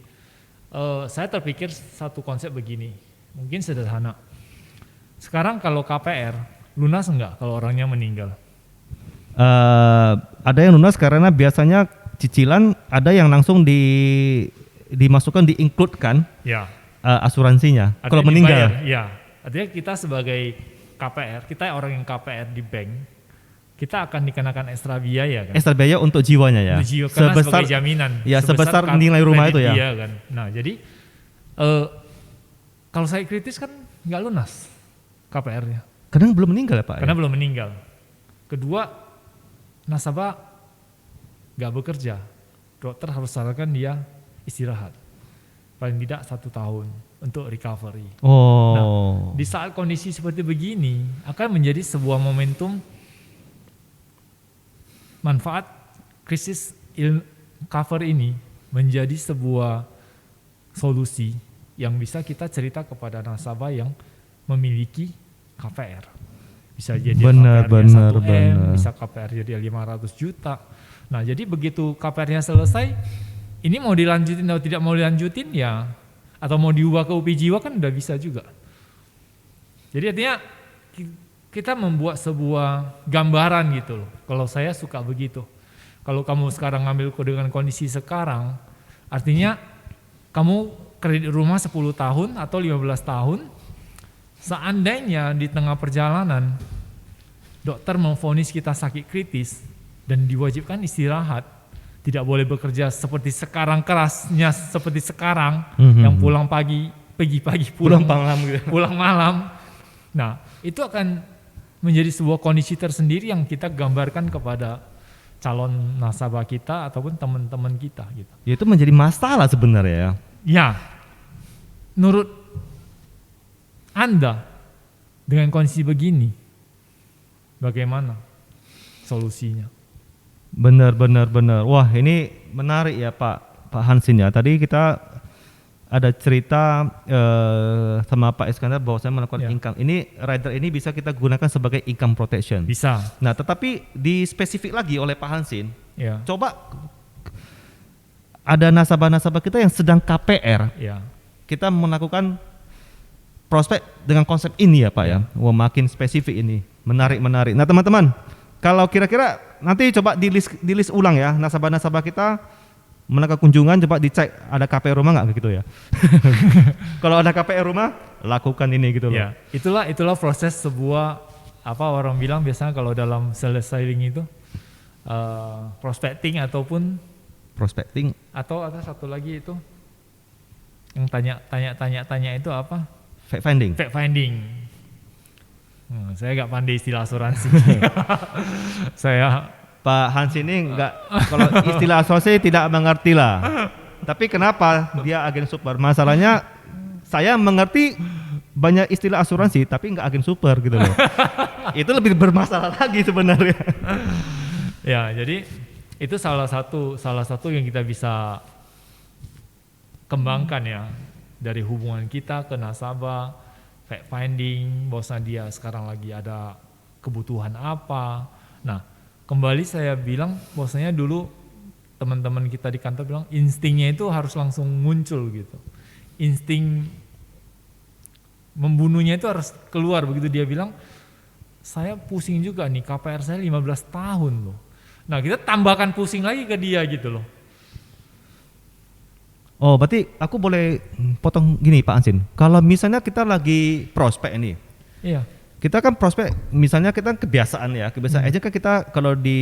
saya terpikir satu konsep begini, mungkin sederhana. Sekarang kalau KPR, lunas enggak kalau orangnya meninggal? Ada yang lunas karena biasanya cicilan, ada yang langsung dimasukkan, di-include-kan Ya. Asuransinya Artinya kalau meninggal. dibayar, ya. Artinya kita sebagai KPR, kita orang yang KPR di bank, kita akan dikenakan ekstra biaya kan? Ekstra biaya untuk jiwanya ya. Untuk jiwa, karena sebagai jaminan. Ya sebesar nilai rumah itu ya. Dia, kan? Nah jadi kalau saya kritis kan nggak lunas KPR-nya. Kadang belum meninggal ya Pak? Karena belum meninggal. Kedua, nasabah nggak bekerja. Dokter harus sarankan dia istirahat. Paling tidak 1 tahun untuk recovery. Oh. Nah, di saat kondisi seperti begini akan menjadi sebuah momentum manfaat krisis cover ini menjadi sebuah solusi yang bisa kita cerita kepada nasabah yang memiliki KPR. Bisa jadi benar, KPR-nya 1M, benar. bisa KPR jadi 500 juta. Nah jadi begitu KPR-nya selesai, ini mau dilanjutin atau tidak mau dilanjutin ya, atau mau diubah ke UP Jiwa kan udah bisa juga. Jadi artinya kita membuat sebuah gambaran gitu loh. Kalau saya suka begitu. Kalau kamu sekarang ngambil dengan kondisi sekarang, artinya kamu kredit rumah 10 tahun atau 15 tahun, seandainya di tengah perjalanan dokter memvonis kita sakit kritis dan diwajibkan istirahat, tidak boleh bekerja seperti sekarang kerasnya seperti sekarang, yang pulang pagi, pagi pulang malam gitu. Pulang malam. Nah, itu akan menjadi sebuah kondisi tersendiri yang kita gambarkan kepada calon nasabah kita ataupun teman-teman kita gitu. Ya, itu menjadi masalah sebenarnya ya. Ya, menurut Anda dengan kondisi begini, bagaimana solusinya? Benar. Wah, ini menarik ya Pak Hansin ya. Tadi kita ada cerita sama Pak Iskandar bahwa saya melakukan income. Ini rider ini bisa kita gunakan sebagai income protection. Bisa. Nah, tetapi di spesifik lagi oleh Pak Hansin. Ya. Coba ada nasabah-nasabah kita yang sedang KPR. Ya. Kita melakukan prospek dengan konsep ini ya Pak ya. Wah, makin spesifik ini. Menarik. Nah, teman-teman, kalau kira-kira nanti coba di list ulang ya nasabah-nasabah kita menangkap kunjungan, coba dicek ada KPR rumah nggak gitu ya. Kalau ada KPR rumah, lakukan ini gitu loh. Ya, itulah proses sebuah orang bilang biasanya kalau dalam sales selling itu prospecting ataupun Prospecting atau ada satu lagi itu yang tanya itu apa? fact finding. Fact finding. Saya nggak pandai istilah asuransi. Saya Pak Hans ini enggak, kalau istilah asuransi tidak mengerti lah. Tapi kenapa dia agen super? Masalahnya saya mengerti banyak istilah asuransi tapi enggak agen super gitu loh. Itu lebih bermasalah lagi sebenarnya. Ya, jadi itu salah satu yang kita bisa kembangkan ya dari hubungan kita ke nasabah, fact finding, bahwasanya dia sekarang lagi ada kebutuhan apa. Nah, kembali saya bilang bahwasanya dulu teman-teman kita di kantor bilang instingnya itu harus langsung muncul gitu. Insting membunuhnya itu harus keluar begitu dia bilang, saya pusing juga nih KPR saya 15 tahun loh. Nah, kita tambahkan pusing lagi ke dia gitu loh. Oh, berarti aku boleh potong gini Pak Hansin. Kalau misalnya kita lagi prospek ini. Iya. Kita kan prospek, misalnya kita kebiasaan aja kan kita kalau di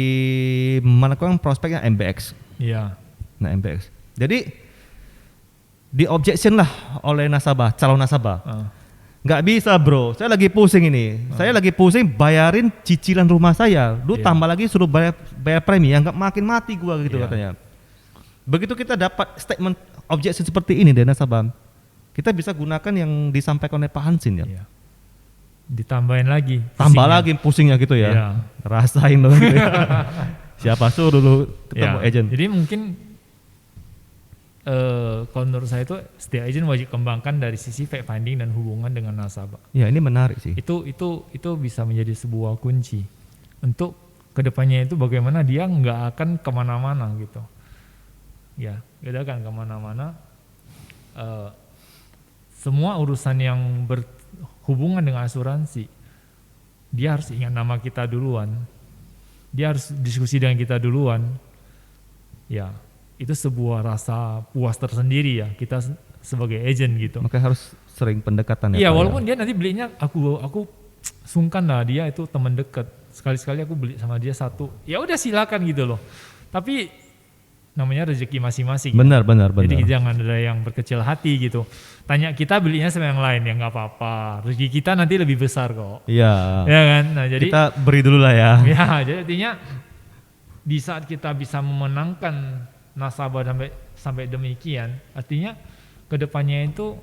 melakukan prospeknya MBX. Iya. Nah, MBX. Jadi di objection lah oleh nasabah, calon nasabah. Nggak bisa bro, saya lagi pusing ini. Saya lagi pusing bayarin cicilan rumah saya. Lu tambah lagi suruh bayar premi, yang nggak makin mati gua gitu katanya. Begitu kita dapat statement objection seperti ini dari nasabah, kita bisa gunakan yang disampaikan oleh Pak Hansin ya. Ditambahin lagi. Tambah lagi pusingnya gitu ya. Iya. Rasain loh gitu ya. Siapa suruh dulu ketemu agent. Jadi mungkin kalau menurut saya itu setiap agent wajib kembangkan dari sisi fact finding dan hubungan dengan nasabah. Ya, ini menarik sih. Itu bisa menjadi sebuah kunci untuk kedepannya itu bagaimana dia nggak akan kemana-mana gitu. Ya, dia akan kemana-mana. Semua urusan yang berhubungan dengan asuransi, dia harus ingat nama kita duluan. Dia harus diskusi dengan kita duluan. Ya, itu sebuah rasa puas tersendiri ya kita sebagai agent gitu. Maka harus sering pendekatan ya. Iya, walaupun dia nanti belinya aku sungkan lah, dia itu teman dekat. Sekali-sekali aku beli sama dia satu. Ya udah silakan gitu loh. Tapi namanya rezeki masing-masing. Benar. Jadi jangan ada yang berkecil hati gitu. Tanya kita belinya sama yang lain ya nggak apa-apa. Rezeki kita nanti lebih besar kok. Iya. Ya kan. Nah jadi kita beri dulu lah ya. Ya jadi artinya di saat kita bisa memenangkan nasabah sampai demikian, artinya kedepannya itu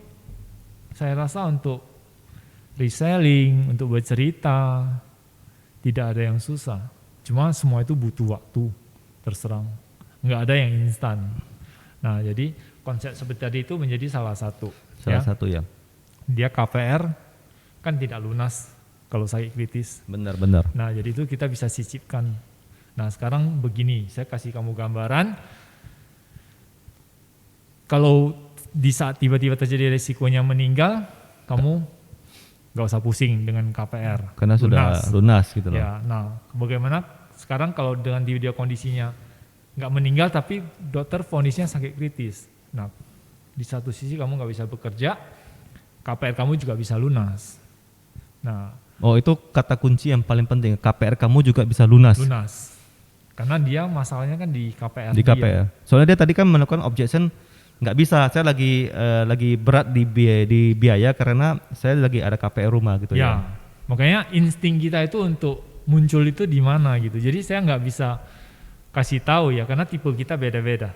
saya rasa untuk reselling, untuk bercerita tidak ada yang susah. Cuma semua itu butuh waktu, terserang. Nggak ada yang instan. Nah jadi konsep seperti tadi itu menjadi salah satu. Satu ya. Dia KPR kan tidak lunas kalau sakit kritis. Benar. Nah jadi itu kita bisa sisipkan. Nah sekarang begini, saya kasih kamu gambaran. Kalau di saat tiba-tiba terjadi resikonya meninggal, kamu nggak usah pusing dengan KPR. Karena sudah lunas gitu loh. Ya, nah bagaimana sekarang kalau dengan dia kondisinya nggak meninggal tapi dokter vonisnya sakit kritis. Nah, di satu sisi kamu nggak bisa bekerja, KPR kamu juga bisa lunas. Nah, itu kata kunci yang paling penting. KPR kamu juga bisa lunas. Lunas. Karena dia masalahnya kan di KPR. Di KPR. Soalnya dia tadi kan melakukan objection, nggak bisa. Saya lagi berat di biaya karena saya lagi ada KPR rumah gitu ya. Makanya insting kita itu untuk muncul itu di mana gitu. Jadi saya nggak bisa kasih tahu ya, karena tipe kita beda-beda.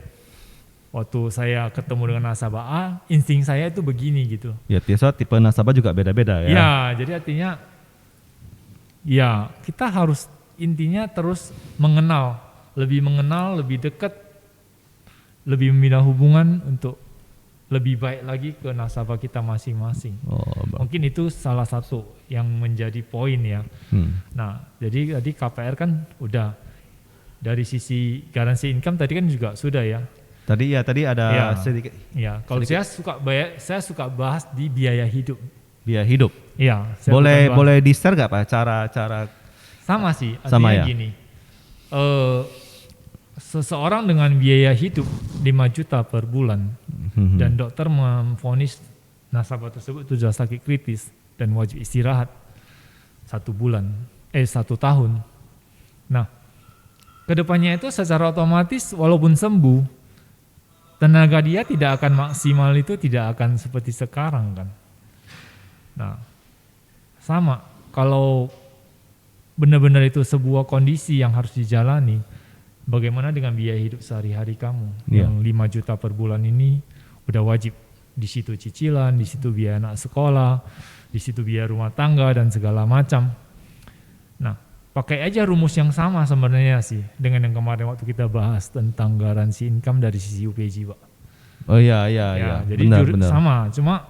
Waktu saya ketemu dengan nasabah A, insting saya itu begini gitu. Ya, tipe nasabah juga beda-beda ya. Ya, jadi artinya ya kita harus intinya terus mengenal, lebih dekat, lebih membina hubungan untuk lebih baik lagi ke nasabah kita masing-masing. Mungkin itu salah satu yang menjadi poin ya. Nah, jadi tadi KPR kan udah, dari sisi garansi income tadi kan juga sudah ya. Tadi ada sedikit. Ya, kalau saya suka bahas di biaya hidup. Biaya hidup. Iya. Boleh di-share nggak Pak cara? Sama sih. Artinya ya? Gini. Seseorang dengan biaya hidup 5 juta per bulan dan dokter memvonis nasabah tersebut itu sudah sakit kritis dan wajib istirahat 1 tahun. Nah, kedepannya itu secara otomatis walaupun sembuh, tenaga dia tidak akan maksimal, itu tidak akan seperti sekarang kan. Nah, sama kalau benar-benar itu sebuah kondisi yang harus dijalani, bagaimana dengan biaya hidup sehari-hari kamu yang 5 juta per bulan ini udah wajib, di situ cicilan, di situ biaya anak sekolah, di situ biaya rumah tangga dan segala macam. Nah, pakai aja rumus yang sama sebenarnya sih dengan yang kemarin waktu kita bahas tentang garansi income dari sisi UPJ, Pak. Oh iya. Jadi benar. Sama, cuma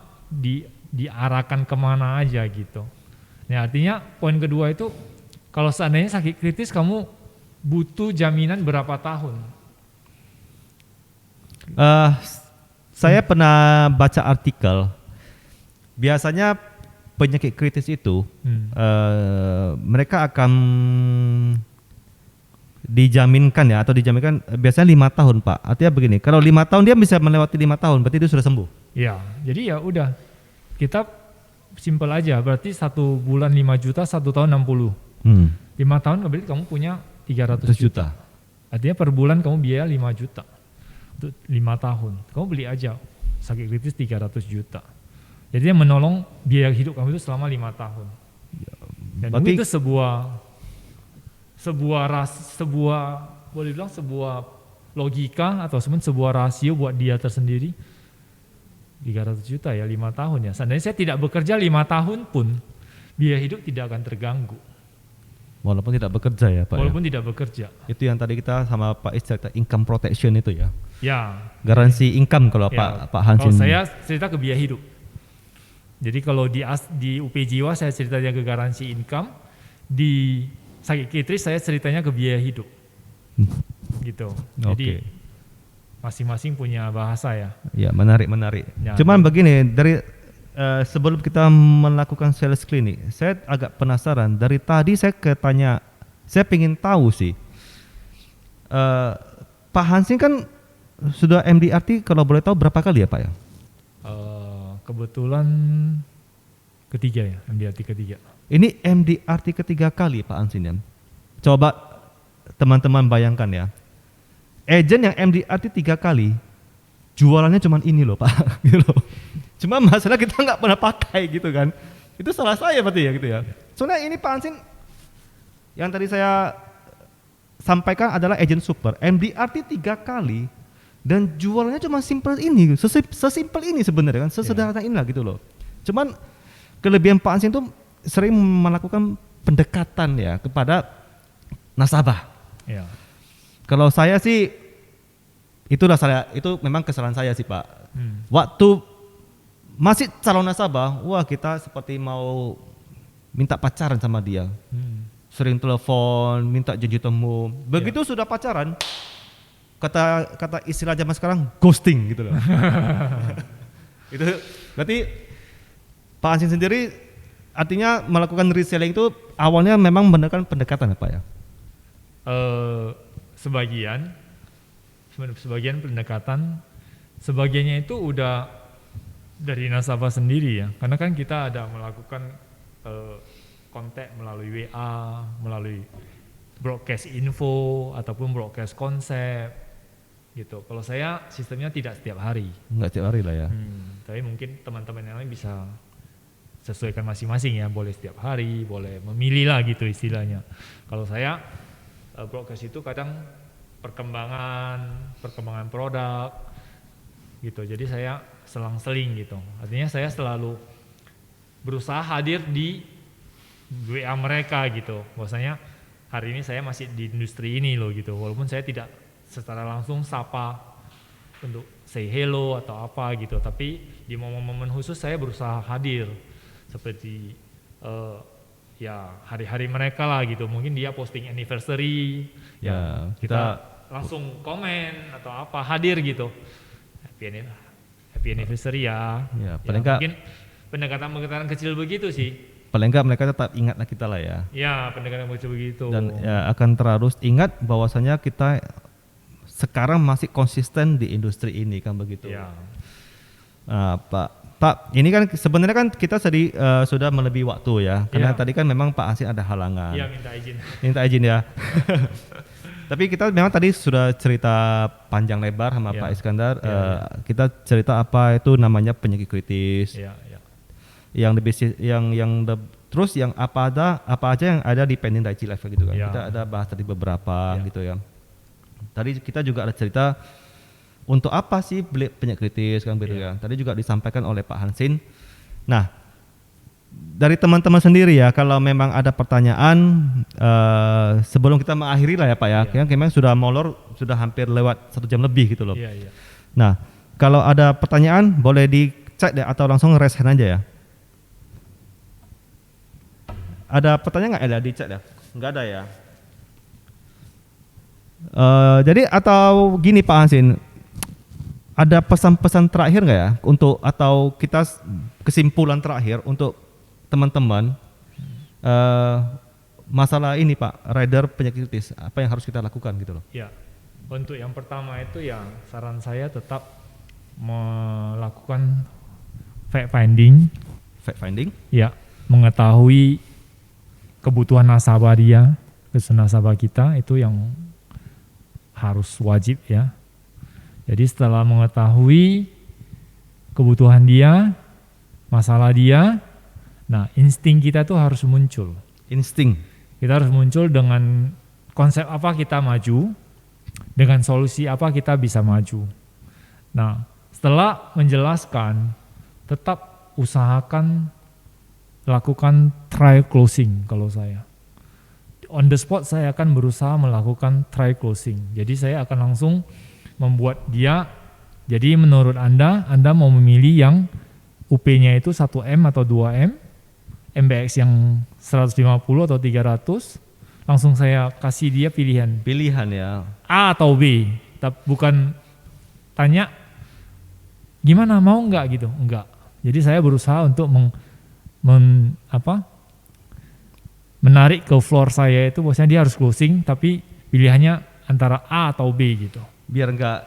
diarahkan kemana aja gitu. Nah, artinya poin kedua itu kalau seandainya sakit kritis kamu butuh jaminan berapa tahun? Saya pernah baca artikel. Biasanya penyakit kritis itu mereka akan dijaminkan biasanya 5 tahun Pak. Artinya begini, kalau 5 tahun dia bisa melewati 5 tahun, berarti dia sudah sembuh. Ya, jadi ya udah, kita simpel aja, berarti 1 bulan 5 juta, 1 tahun 60. 5 tahun berarti kamu punya 300 juta. Artinya per bulan kamu biaya 5 juta untuk 5 tahun. Kamu beli aja sakit kritis 300 juta. Jadi dia menolong biaya hidup kamu itu selama 5 tahun. Dan berarti itu boleh bilang sebuah logika atau sebuah rasio buat dia tersendiri. 300 juta ya 5 tahun ya. Seandainya saya tidak bekerja 5 tahun pun biaya hidup tidak akan terganggu. Walaupun tidak bekerja ya Pak. Walaupun tidak bekerja. Itu yang tadi kita sama Pak Is cerita income protection itu ya. Ya. Garansi income kalau ya. Pak Hansin. Kalau saya cerita ke biaya hidup. Jadi kalau di UP Jiwa saya ceritanya ke garansi income, di sakit kritis saya ceritanya ke biaya hidup. Gitu. Jadi masing-masing punya bahasa ya. Ya, menarik. Ya, cuman begini, dari sebelum kita melakukan sales klinik, saya agak penasaran. Dari tadi saya pengen tahu sih. Pak Hansin kan sudah MDRT kalau boleh tahu berapa kali ya Pak ya? Kebetulan ketiga ya, MDRT ketiga. Ini MDRT ketiga kali Pak Hansin ya. Coba teman-teman bayangkan ya. Agent yang MDRT 3 kali, jualannya cuma ini loh Pak. Gitu loh. Cuma masalah kita nggak pernah pakai gitu kan. Itu salah saya berarti ya gitu ya. Soalnya ini Pak Hansin yang tadi saya sampaikan adalah agent super. MDRT 3 kali dan jualannya cuma simple ini, sesimpel ini sebenarnya kan, sesederhana inilah gitu loh. Cuman kelebihan Pak Hansin itu sering melakukan pendekatan ya kepada nasabah. Ya. Kalau saya sih itu memang kesalahan saya sih Pak. Waktu masih calon nasabah, wah kita seperti mau minta pacaran sama dia. Sering telepon, minta janji temu. Begitu sudah pacaran, kata istilah zaman sekarang ghosting gitu loh. Itu berarti Pak Hansin sendiri artinya melakukan reselling itu awalnya memang benar-benar pendekatan ya Pak ya? Sebagian pendekatan, sebagiannya itu udah dari nasabah sendiri ya, karena kan kita ada melakukan kontak melalui WA, melalui broadcast info ataupun broadcast konsep gitu. Kalau saya sistemnya tidak setiap hari. Enggak setiap hari lah ya. Tapi mungkin teman-teman yang lain bisa sesuaikan masing-masing ya, boleh setiap hari, boleh memilih lah gitu istilahnya. Kalau saya broadcast itu kadang perkembangan produk gitu. Jadi saya selang-seling gitu. Artinya saya selalu berusaha hadir di WA mereka gitu. Bahwasanya hari ini saya masih di industri ini loh gitu. Walaupun saya tidak secara langsung sapa untuk say hello atau apa gitu. Tapi di momen-momen khusus saya berusaha hadir seperti ya hari-hari mereka lah gitu. Mungkin dia posting anniversary, ya kita langsung komen atau apa, hadir gitu. Happy anniversary ya. Paling enggak mungkin pendekatan kecil begitu sih. Paling enggak mereka tetap ingatlah kita lah ya. Ya, pendekatan kecil begitu. Dan ya, akan terus ingat bahwasanya kita sekarang masih konsisten di industri ini kan begitu. Ya. Pak, ini kan sebenarnya kan kita sudah melebihi waktu ya. Karena Ya. tadi kan memang Pak Hansin ada halangan. Iya, minta izin. Minta izin ya. Tapi kita memang tadi sudah cerita panjang lebar sama Ya. Pak Iskandar. Ya. Kita cerita apa itu namanya penyakit kritis. Iya, iya. Terus yang apa aja yang ada di pending Daiichi Life gitu kan. Ya. Kita ada bahas tadi beberapa Ya. gitu ya. Tadi kita juga ada cerita untuk apa sih beli penyakit kritis kan gitu Ya. kan. Tadi juga disampaikan oleh Pak Hansin. Nah, dari teman-teman sendiri ya, kalau memang ada pertanyaan sebelum kita mengakhiri lah ya Pak ya, Iya. kan memang sudah molor, sudah hampir lewat 1 jam lebih gitu loh. Iya, iya. Nah, kalau ada pertanyaan boleh dicek deh atau langsung raise hand aja ya. Ada pertanyaan nggak? Ada dicek deh. Nggak ada ya. Jadi atau gini Pak Hansin, ada pesan-pesan terakhir nggak ya untuk atau kita kesimpulan terakhir untuk teman-teman masalah ini Pak, rider penyakit kritis, apa yang harus kita lakukan gitu loh? Ya, untuk yang pertama itu ya saran saya tetap melakukan fact finding. Fact finding? Ya, mengetahui kebutuhan nasabah dia, nasabah kita itu yang harus wajib ya. Jadi setelah mengetahui kebutuhan dia, masalah dia, nah insting kita tuh harus muncul. Insting. Kita harus muncul dengan konsep apa kita maju, dengan solusi apa kita bisa maju. Nah, setelah menjelaskan, tetap usahakan lakukan try closing kalau saya. On the spot saya akan berusaha melakukan try closing. Jadi saya akan langsung membuat dia, jadi menurut Anda mau memilih yang UP-nya itu 1M atau 2M, MBX yang 150 atau 300, langsung saya kasih dia pilihan. Pilihan ya. A atau B, bukan tanya gimana mau nggak gitu, enggak. Jadi saya berusaha untuk menarik ke floor saya itu, bahwasanya dia harus closing, tapi pilihannya antara A atau B gitu. Biar enggak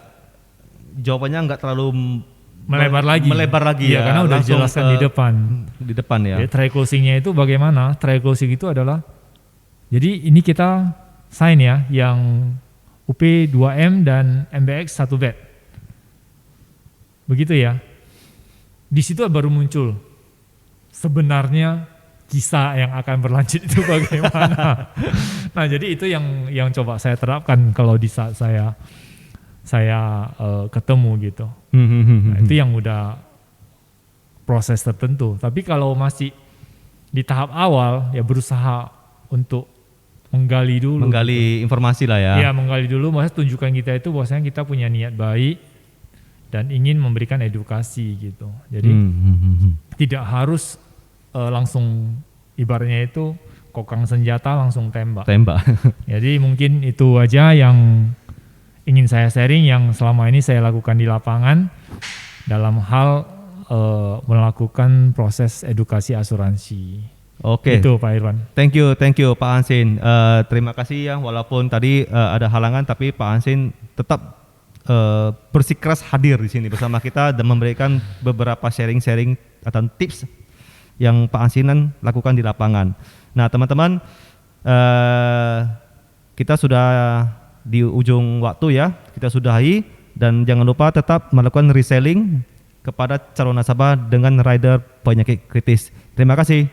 jawabannya enggak terlalu Melebar lagi ya, karena udah dijelaskan di depan ya. Jadi try closingnya itu bagaimana? Try closing itu adalah, jadi ini kita sign ya yang UP 2M dan MBX 1 bet, begitu ya. Di situ baru muncul sebenarnya kisah yang akan berlanjut itu bagaimana. Nah, jadi itu yang coba saya terapkan kalau di saat saya ketemu gitu. Nah, itu yang udah proses tertentu. Tapi kalau masih di tahap awal ya berusaha untuk menggali dulu. Menggali informasi lah ya. Iya, menggali dulu, maksudnya tunjukkan kita itu bahwasanya kita punya niat baik dan ingin memberikan edukasi gitu. Jadi tidak harus langsung ibaratnya itu kokang senjata langsung tembak. Jadi mungkin itu aja yang ingin saya sharing yang selama ini saya lakukan di lapangan dalam hal melakukan proses edukasi asuransi. Oke. Itu Pak Irwan. Thank you Pak Hansin. Terima kasih ya, walaupun tadi ada halangan tapi Pak Hansin tetap bersikeras hadir di sini bersama kita dan memberikan beberapa sharing-sharing atau tips yang Pak Hansinan lakukan di lapangan. Nah teman-teman, kita sudah di ujung waktu ya, kita sudahi, dan jangan lupa tetap melakukan reselling kepada calon nasabah dengan rider penyakit kritis. Terima kasih.